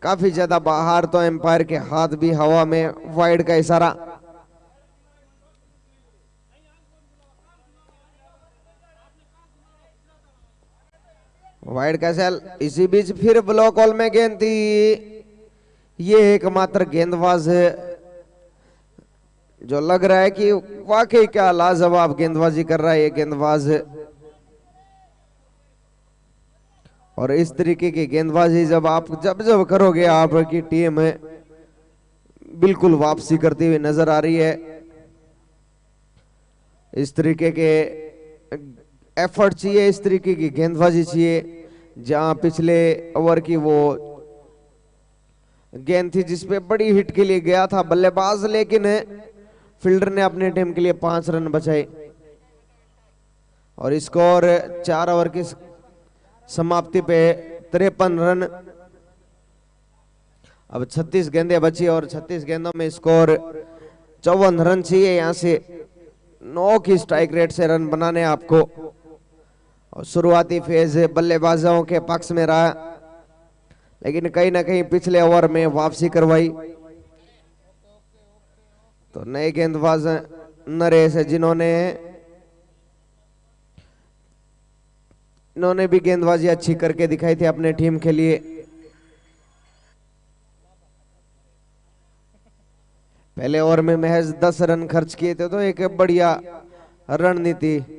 काफी ज्यादा बाहर, तो एम्पायर के हाथ भी हवा में, वाइड का इशारा। वाइड का सेल। इसी बीच फिर ब्लॉक ऑल में गेंद थी। ये एकमात्र गेंदबाज है जो लग रहा है कि वाकई क्या लाजवाब गेंदबाजी कर रहा है ये गेंदबाज। और इस तरीके की गेंदबाजी जब करोगे, आपकी टीम बिल्कुल वापसी करती हुई नजर आ रही है। इस तरीके के एफर्ट चाहिए, इस तरीके की गेंदबाजी चाहिए। जहां पिछले ओवर की वो गेंद थी जिसपे बड़ी हिट के लिए गया था बल्लेबाज, लेकिन फील्डर ने अपने टीम के लिए 5 रन बचाए और स्कोर 4 ओवर की समाप्ति पे 53 रन। अब 36 गेंदें बची और 36 गेंदों में स्कोर 54 रन चाहिए। यहां से 9 की स्ट्राइक रेट से रन बनाने आपको। और शुरुआती फेज बल्लेबाजों के पक्ष में रहा, लेकिन कहीं ना कहीं पिछले ओवर में वापसी करवाई। तो नए गेंदबाज नरेश है, इन्होंने भी गेंदबाजी अच्छी करके दिखाई थी अपने टीम के लिए। पहले ओवर में महज 10 रन खर्च किए थे, तो एक बढ़िया रणनीति।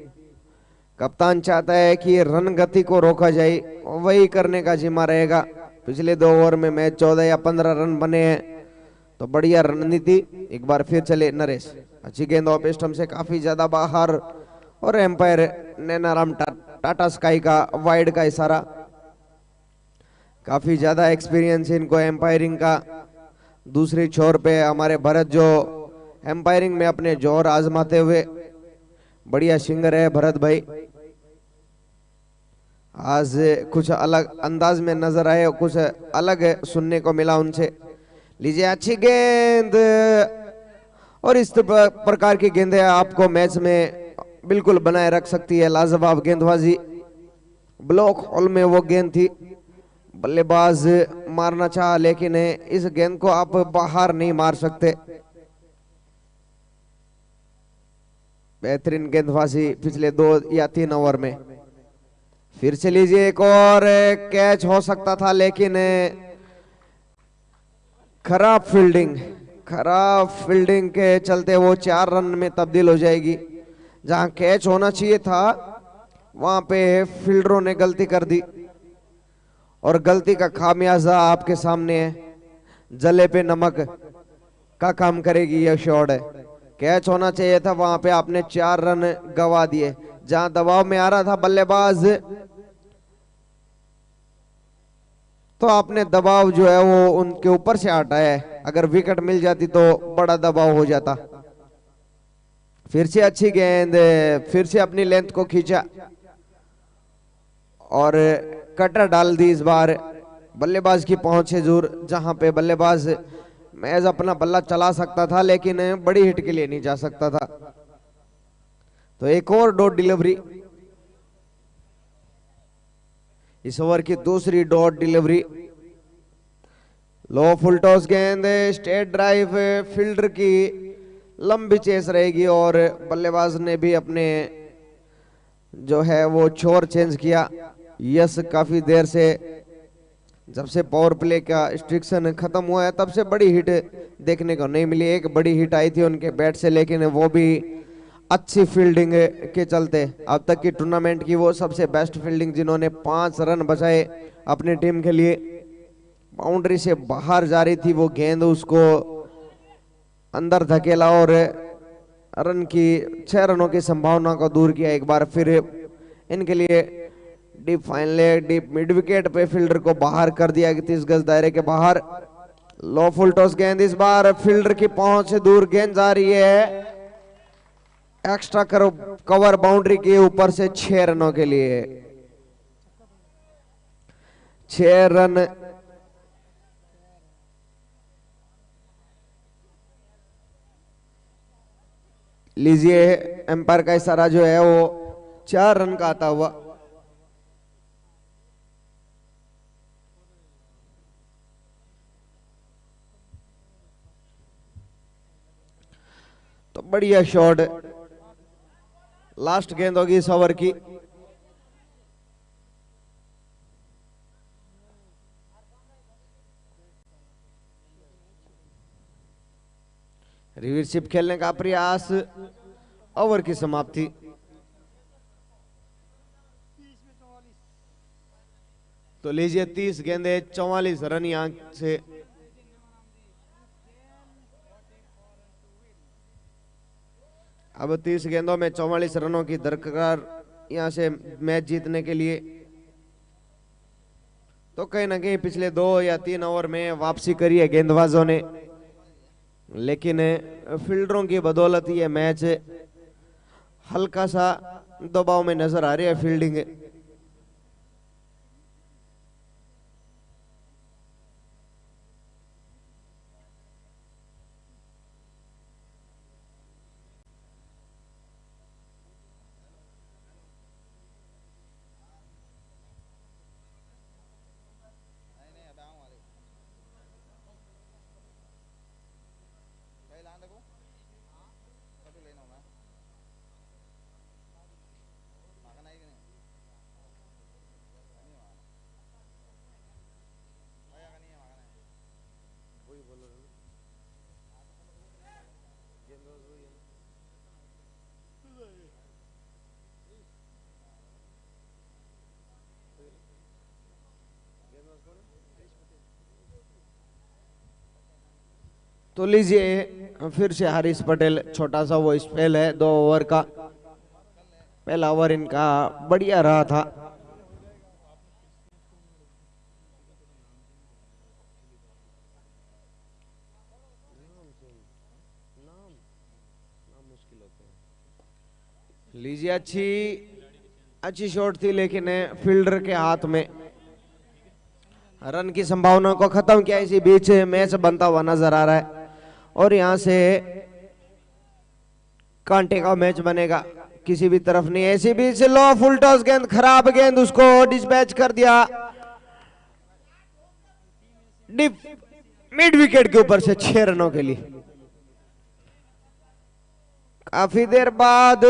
कप्तान चाहता है कि रन गति को रोका जाए, वही करने का जिम्मा रहेगा। पिछले 2 ओवर में मैच 14 या 15 रन बने हैं, तो बढ़िया रणनीति। एक बार फिर चले नरेश, अच्छी गेंद ऑफ स्टंप से काफी ज्यादा बाहर और एम्पायर नैनाराम टाटा स्काई का वाइड का इशारा। काफी ज्यादा एक्सपीरियंस इनको एम्पायरिंग का। दूसरी छोर पे हमारे भरत जो एम्पायरिंग में अपने जोर आजमाते हुए बढ़िया सिंगर है भरत भाई। आज कुछ अलग अंदाज में नजर आए, कुछ अलग सुनने को मिला उनसे। लीजिए, अच्छी गेंद। और इस प्रकार की गेंदें आपको मैच में बिल्कुल बनाए रख सकती है। लाजवाब गेंदबाजी। ब्लॉक हॉल में वो गेंद थी, बल्लेबाज मारना चाहा, लेकिन इस गेंद को आप बाहर नहीं मार सकते। बेहतरीन गेंदबाजी पिछले 2 या 3 ओवर में। फिर से लीजिए, एक और कैच हो सकता था, लेकिन खराब फील्डिंग के चलते वो 4 रन में तब्दील हो जाएगी। जहां कैच होना चाहिए था वहां पे फील्डरों ने गलती कर दी, और गलती का खामियाजा आपके सामने है। जले पे नमक का काम करेगी यह शॉट है। कैच होना चाहिए था, वहां पे आपने 4 रन गवा दिए। जहां दबाव में आ रहा था बल्लेबाज, तो आपने दबाव जो है वो उनके ऊपर से हटाया है। अगर विकेट मिल जाती तो बड़ा दबाव हो जाता। फिर से अच्छी गेंद, फिर से अपनी लेंथ को खींचा और कटर डाल दी। इस बार बल्लेबाज की पहुंच से दूर, जहां पे बल्लेबाज मैच अपना बल्ला चला सकता था, लेकिन बड़ी हिट के लिए नहीं जा सकता था। तो एक और डॉट डिलीवरी, इस ओवर की दूसरी डॉट डिलीवरी। लो फुल टॉस गेंद, स्ट्रेट ड्राइव, फील्डर की लंबी चेस रहेगी और बल्लेबाज ने भी अपने जो है वो छोर चेंज किया। यस काफी देर से, जब से पावर प्ले का रिस्ट्रिक्शन खत्म हुआ है तब से बड़ी हिट देखने को नहीं मिली। एक बड़ी हिट आई थी उनके बैट से, लेकिन वो भी अच्छी फील्डिंग के चलते। अब तक की टूर्नामेंट की वो सबसे बेस्ट फील्डिंग, जिन्होंने 5 रन बचाए अपनी टीम के लिए। बाउंड्री से बाहर जा रही थी वो गेंद, उसको अंदर धकेला और रन की 6 रनों की संभावना को दूर किया एक बार फिर इनके लिए। Deep fine leg, deep mid wicket पे फील्डर को बाहर कर दिया 30 गज दायरे के बाहर। लो फुल टॉस गेंद, इस बार फील्डर की पहुंच से दूर गेंद जा रही है। एक्स्ट्रा कवर बाउंड्री के ऊपर से 6 रनों के लिए। 6 रन लीजिए। एम्पायर का इशारा जो है वो 4 रन का आता हुआ। तो बढ़िया शॉट, लास्ट गेंद होगी इस ओवर की। रिवर्सिप खेलने का प्रयास, ओवर की समाप्ति। तो लीजिए 30 गेंदे 44 रन यहां से। अब 30 गेंदों में 44 रनों की दरकार यहां से मैच जीतने के लिए। तो कहीं ना कहीं पिछले 2 या 3 ओवर में वापसी करी है गेंदबाजों ने, लेकिन फील्डरों की बदौलत ये मैच हल्का सा दबाव में नजर आ रही है फील्डिंग। तो लीजिए फिर से हारिस पटेल, छोटा सा वो स्पेल है 2 ओवर का। पहला ओवर इनका बढ़िया रहा था। लीजिए अच्छी शॉट थी, लेकिन फील्डर के हाथ में। रन की संभावना को खत्म किया। इसी बीच मैच बनता हुआ नजर आ रहा है और यहां से कांटे का मैच बनेगा, किसी भी तरफ नहीं। ऐसी बीच लो फुल टॉस गेंद, खराब गेंद, उसको डिस्पैच कर दिया डिप मिड विकेट के ऊपर से 6 रनों के लिए। काफी देर बाद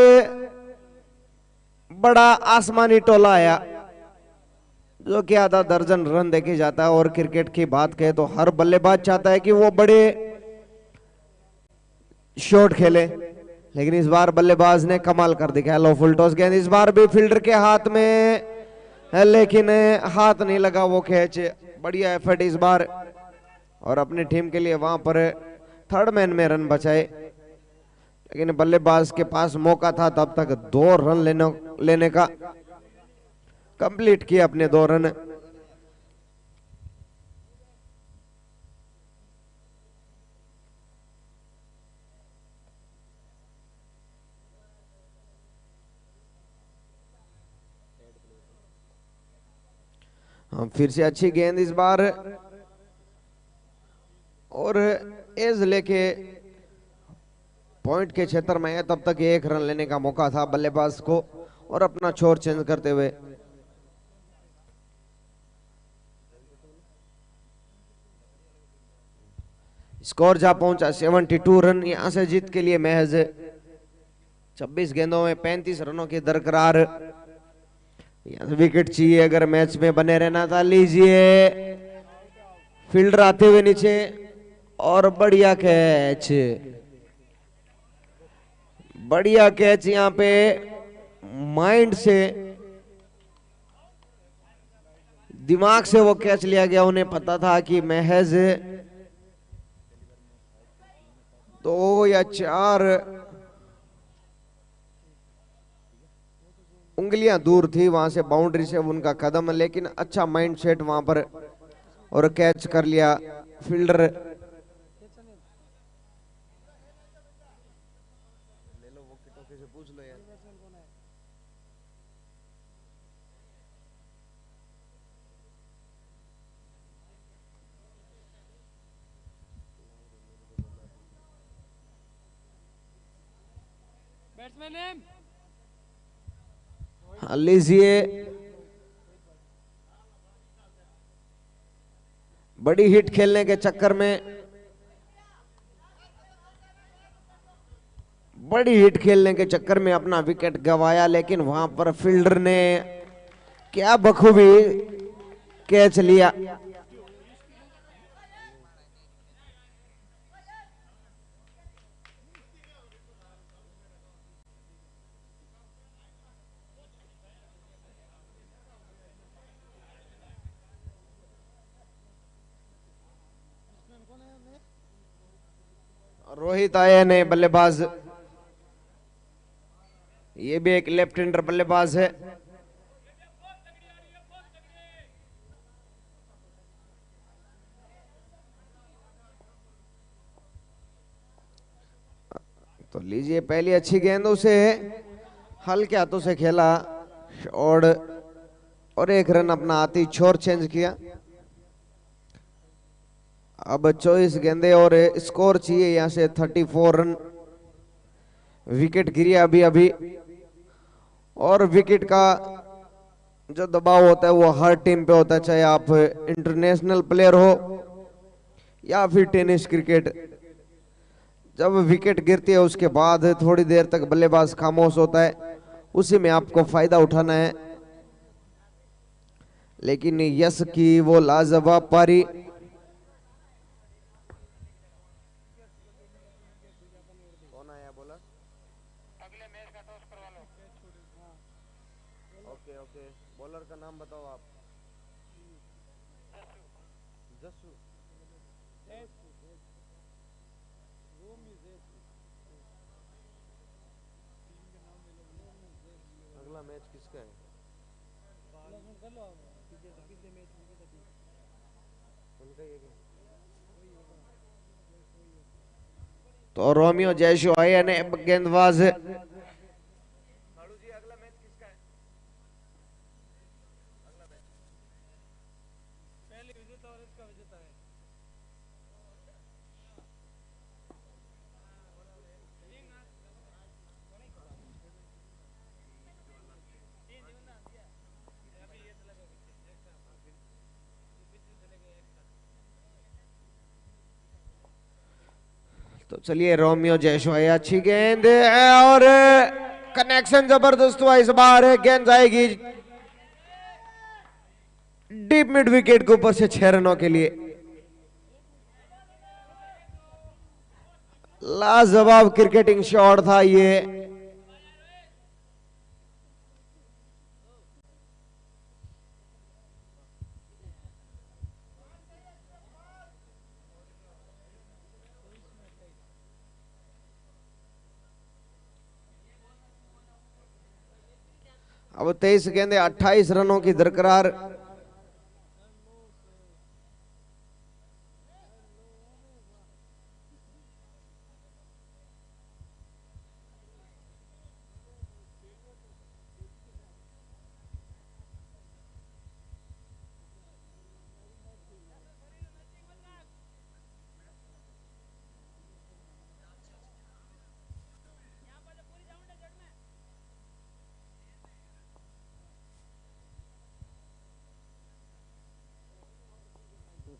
बड़ा आसमानी टोला आया, जो कि आधा दर्जन रन देके जाता है। और क्रिकेट की बात कहे तो हर बल्लेबाज चाहता है कि वो बड़े शॉट खेले, लेकिन इस बार बल्लेबाज ने कमाल कर दिखाया। लो फुल टॉस गेंद, इस बार भी फील्डर के हाथ में है, लेकिन हाथ नहीं लगा वो कैच। बढ़िया एफर्ट इस बार, और अपनी टीम के लिए वहां पर थर्ड मैन में रन बचाए, लेकिन बल्लेबाज के पास मौका था तब तक 2 रन लेने का। कंप्लीट किया अपने 2 रन। फिर से अच्छी गेंद इस बार, और एज लेके पॉइंट के क्षेत्र में है, तब तक 1 रन लेने का मौका था बल्लेबाज को, और अपना छोर चेंज करते हुए। स्कोर जा पहुंचा 72 रन। यहां से जीत के लिए महज 26 गेंदों में 35 रनों की दरकरार। यहाँ से विकेट चाहिए अगर मैच में बने रहना था। लीजिए फील्डर आते हुए नीचे और बढ़िया कैच, बढ़िया कैच। यहाँ पे माइंड से, दिमाग से वो कैच लिया गया। उन्हें पता था कि महज 2 या 4 उंगलियां दूर थी वहां से, बाउंड्री से उनका कदम, लेकिन अच्छा माइंड सेट वहां पर और कैच कर लिया फील्डर।
Batsman name.
लीजिए बड़ी हिट खेलने के चक्कर में, बड़ी हिट खेलने के चक्कर में अपना विकेट गंवाया, लेकिन वहां पर फील्डर ने क्या बखूबी कैच लिया। रोहित आए ने बल्लेबाज, ये भी एक लेफ्ट हैंडर बल्लेबाज है। तो लीजिए पहली अच्छी गेंद उसे हल्के हाथों से खेला और 1 रन अपना आती छोर चेंज किया। अब 24 गेंदे और स्कोर चाहिए यहां से 34 रन। विकेट गिरी अभी अभी, और विकेट का जो दबाव होता है वो हर टीम पे होता है, चाहे आप इंटरनेशनल प्लेयर हो या फिर टेनिस क्रिकेट। जब विकेट गिरती है उसके बाद थोड़ी देर तक बल्लेबाज खामोश होता है, उसी में आपको फायदा उठाना है। लेकिन यश की वो लाजवाब पारी, बॉलर का नाम बताओ आप। जसू, अगला मैच किसका है? तो रोमियो जयशु आए ने गेंदबाज। तो चलिए रोमियो जयशु आए, अच्छी गेंद और कनेक्शन जबरदस्त हुआ इस बार। गेंद जाएगी डीप मिड विकेट के ऊपर से 6 रनों के लिए। लाजवाब क्रिकेटिंग शॉट था ये। अब 23 गेंदे 28 रनों की दरकरार।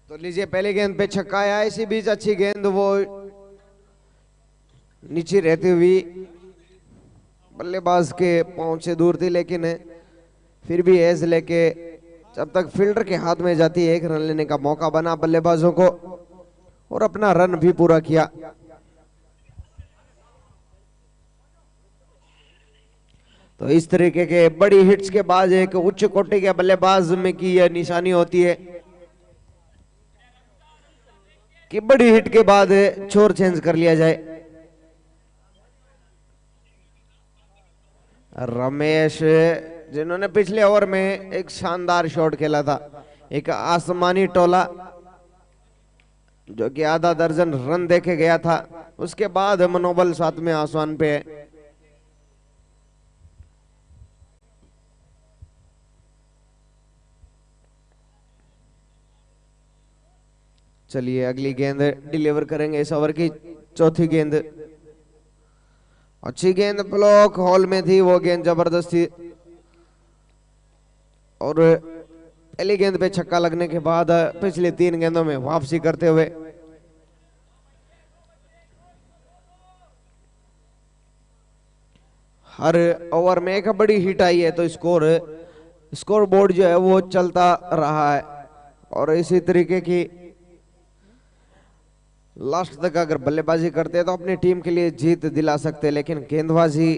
तो लीजिए पहली गेंद पे छक्का आया, इसी बीच अच्छी गेंद वो नीचे रहती हुई बल्लेबाज के पांव से दूर थी, लेकिन फिर भी एज लेके जब तक फील्डर के हाथ में जाती है, 1 रन लेने का मौका बना बल्लेबाजों को और अपना रन भी पूरा किया। तो इस तरीके के बड़ी हिट्स के बाद एक उच्च कोटि के बल्लेबाज में की यह निशानी होती है कि बड़ी हिट के बाद छोर चेंज कर लिया जाए। रमेश, जिन्होंने पिछले ओवर में एक शानदार शॉट खेला था, एक आसमानी टोला जो कि आधा दर्जन रन देके गया था, उसके बाद मनोबल 7वें आसमान पे है। चलिए अगली गेंद डिलीवर करेंगे इस ओवर की चौथी गेंद। अच्छी गेंद ब्लॉक हॉल में थी, वो गेंद जबरदस्त थी और पहली गेंद पे छक्का लगने के बाद पिछले 3 गेंदों में वापसी करते हुए हर ओवर में एक बड़ी हिट आई है, तो स्कोर बोर्ड जो है वो चलता रहा है और इसी तरीके की लास्ट तक अगर बल्लेबाजी करते हैं तो अपनी टीम के लिए जीत दिला सकते हैं। लेकिन गेंदबाजी,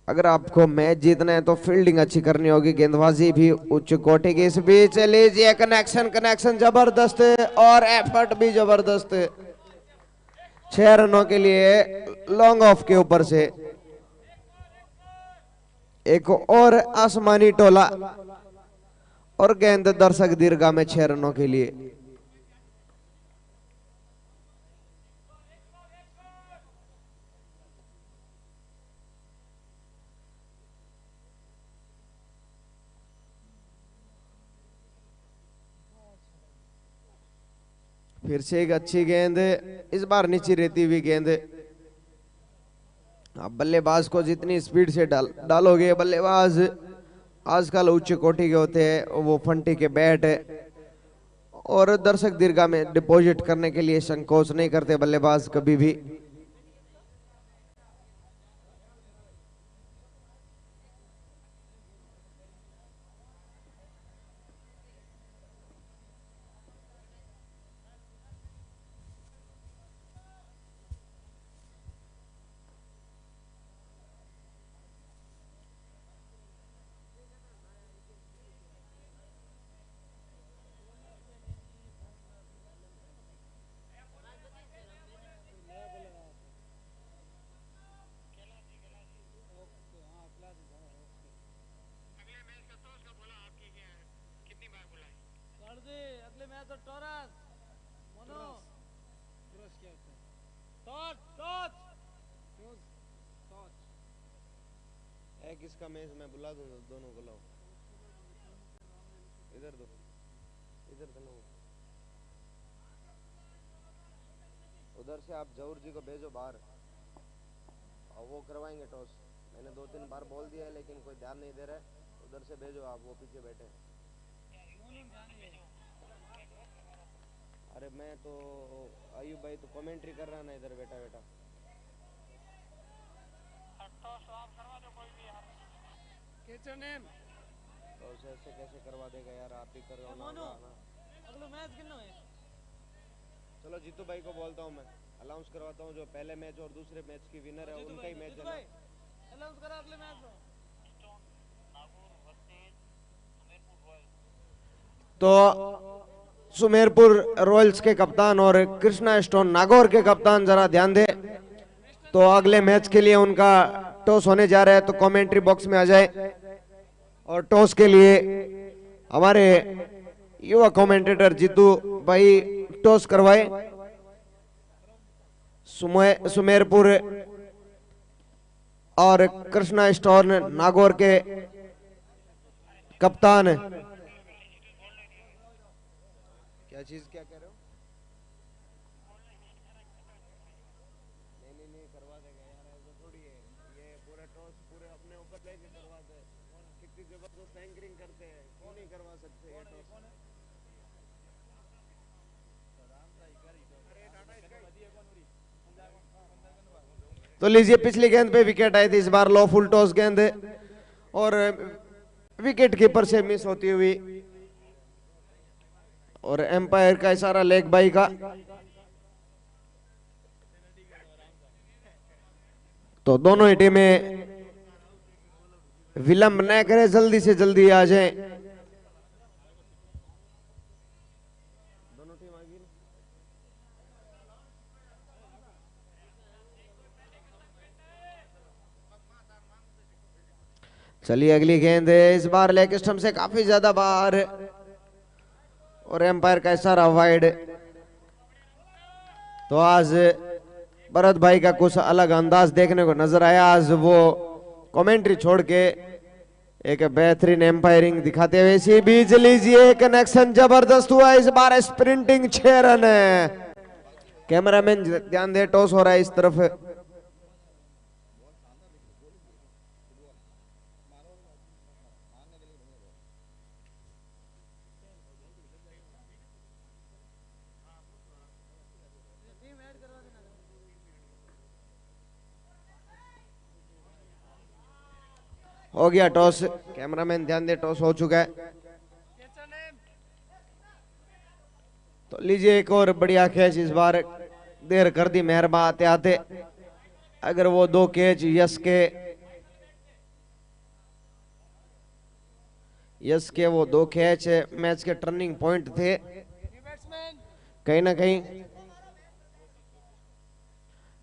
अगर आपको मैच जीतना है तो फील्डिंग अच्छी करनी होगी, गेंदबाजी भी उच्च कोटि की। इस बीच लीजिए कनेक्शन जबरदस्त और एफर्ट भी जबरदस्त। 6 रनों के लिए लॉन्ग ऑफ के ऊपर से एक और आसमानी टोला और गेंद दर्शक दीर्घा में 6 रनों के लिए। फिर से एक अच्छी गेंद, इस बार नीचे रहती हुई गेंद। अब बल्लेबाज को जितनी स्पीड से डालोगे, बल्लेबाज आजकल उच्च कोटि के होते हैं, वो फंटी के बैट और दर्शक दीर्घा में डिपॉजिट करने के लिए संकोच नहीं करते बल्लेबाज कभी भी।
अगले मैच तो टॉरस मोनो क्रॉस क्या होता है? टॉच टॉच टॉच टॉच
है किसका मैच? मैं बुला दूं, दोनों को लाओ इधर, दो इधर चलो, उधर से आप जौहर जी को भेजो बाहर और वो करवाएंगे टॉस। मैंने 2-3 बार बोल दिया है लेकिन कोई ध्यान नहीं दे रहा है, उधर से भेजो आप, वो पीछे बैठे। अरे मैं तो आयुब भाई तो कमेंट्री कर रहा ना इधर बैठा बैठा। तो ऐसे कैसे करवा देगा यार, आप ही कर रहे हो ना।
अगले मैच किन्नो है?
चलो जीतू भाई को बोलता हूँ, मैं अनाउंस करवाता हूँ, जो पहले मैच और दूसरे मैच की विनर है उनका ही मैच है।
अनाउंस करा अगले मैच में।
तो सुमेरपुर रॉयल्स के कप्तान और कृष्णा स्टोन नागौर के कप्तान जरा ध्यान दे, तो अगले मैच के लिए उनका टॉस होने जा रहा है, तो कमेंट्री बॉक्स में आ जाए और टॉस के लिए हमारे युवा कमेंटेटर जीतू भाई टॉस करवाए। सुमेरपुर और कृष्णा स्टोन नागौर के कप्तान। क्या चीज, क्या कह रहे हो? नहीं करवा देगा यार, ऐसा थोड़ी है, ये पूरा टॉस पूरे अपने ऊपर लेके करवाते हैं, कितनी जबरदस्त एंकरिंग करते हैं, क्यों नहीं करवा सकते ये टॉस? तो लीजिए पिछली गेंद पे विकेट आई थी, इस बार लो फुल टॉस गेंद और विकेट कीपर से मिस होती हुई और एम्पायर का इशारा लेग बाई का। तो दोनों ही टीमें विलंब न करें, जल्दी से जल्दी आ जाएं। चलिए अगली गेंद है, इस बार लेग स्टंप से काफी ज्यादा बाहर और एम्पायर का इशारा वाइड। तो आज भरत भाई का कुछ अलग अंदाज देखने को नजर आया। आज वो कमेंट्री छोड़ के एक बेहतरीन एम्पायरिंग दिखाते हुए। इसी बीच लीजिए कनेक्शन जबरदस्त हुआ, इस बार स्प्रिंटिंग 6 रन है। कैमरामैन ध्यान दे, टॉस हो रहा है इस तरफ। हो गया टॉस, कैमरामैन ध्यान दे, टॉस हो चुका है। तो लीजिए एक और बढ़िया कैच, इस बार देर कर दी मेहरबान आते आते। अगर वो 2 कैच यस के वो 2 कैच मैच के टर्निंग पॉइंट थे। कहीं ना कहीं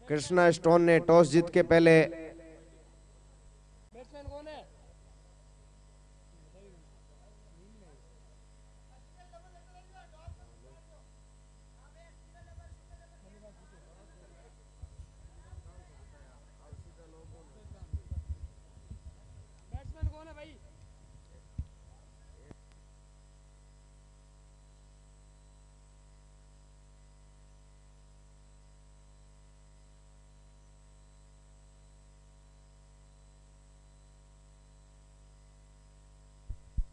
कृष्णा स्टोन ने टॉस जीत के पहले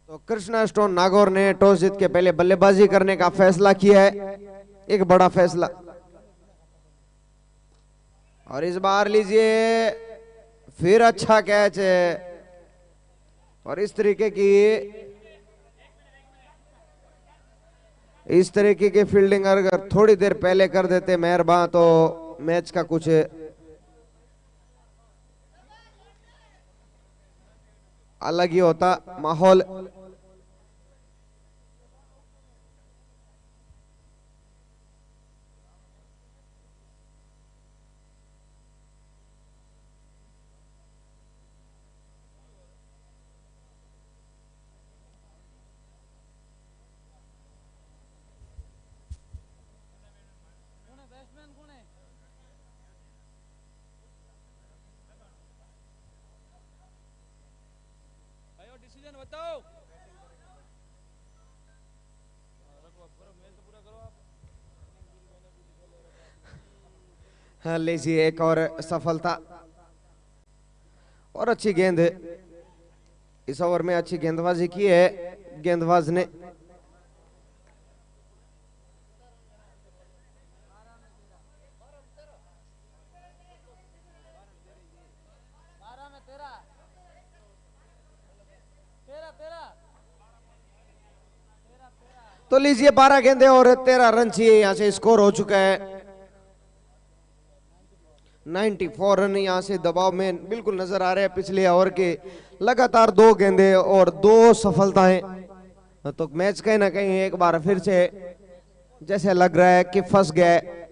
तो कृष्णा स्टोन नागौर ने टॉस जीत के पहले बल्लेबाजी करने का फैसला किया है, एक बड़ा फैसला। और इस बार लीजिए फिर अच्छा कैच है। और इस तरीके की फील्डिंग अगर थोड़ी देर पहले कर देते मेहरबान, तो मैच का कुछ अलग ही होता माहौल।
डिसीजन बताओ।
हाँ लीजिए एक और सफलता और अच्छी गेंद। इस ओवर में अच्छी गेंदबाजी की है गेंदबाज ने। तो लीजिए 12 गेंदे और 13 रन चाहिए, यहां से स्कोर हो चुका है 94 रन। यहां से दबाव में बिल्कुल नजर आ रहे हैं पिछले ओवर के लगातार 2 गेंदे और 2 सफलताएं। तो मैच कहीं ना कहीं एक बार फिर से जैसे लग रहा है कि फंस गया है।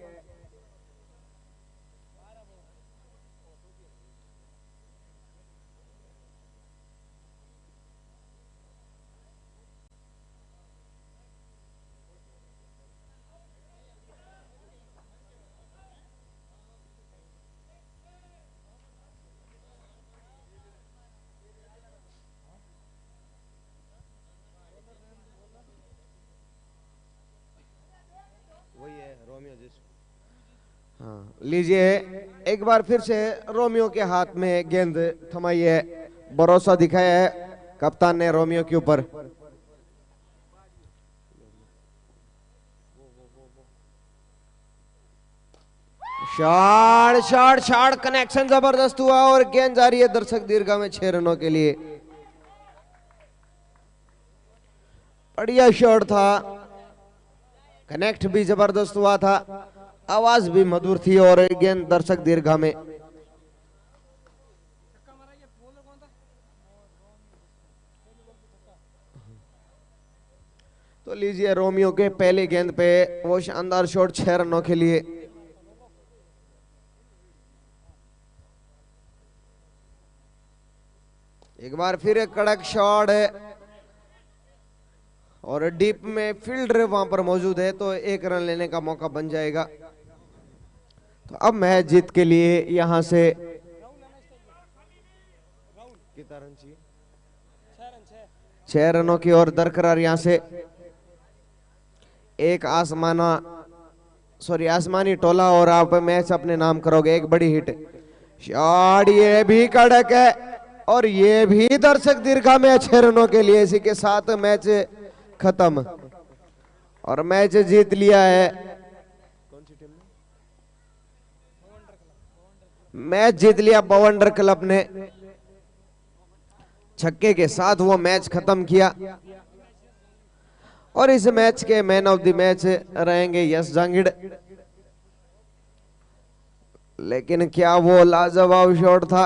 हाँ लीजिए एक बार फिर से रोमियो के हाथ में गेंद थमाई है, भरोसा दिखाया है कप्तान ने रोमियो के ऊपर। शॉट शॉट शॉट कनेक्शन जबरदस्त हुआ और गेंद जा रही है दर्शक दीर्घा में 6 रनों के लिए। बढ़िया शॉट था, कनेक्ट भी जबरदस्त हुआ था, आवाज भी मधुर थी और गेंद दर्शक दीर्घा में। तो लीजिए रोमियो के पहले गेंद पे वो शानदार शॉट 6 रनों के लिए। एक बार फिर एक कड़क शॉट है और डीप में फील्डर वहां पर मौजूद है तो 1 रन लेने का मौका बन जाएगा। तो अब मैच जीत के लिए यहां से कितना रन चाहिए? 6 रनों की ओर दरकरार। यहां से एक आसमानी टोला और आप मैच अपने नाम करोगे। एक बड़ी हिट शॉट, ये भी कड़क है और ये भी दर्शक दीर्घा में 6 रनों के लिए। इसी के साथ मैच खत्म और मैच जीत लिया है। कौन सी टीम ने? मैच जीत लिया बवंडर क्लब ने। छक्के के साथ वो मैच खत्म किया और इस मैच के मैन ऑफ द मैच रहेंगे यश जांगिड़। लेकिन क्या वो लाजवाब शॉट था।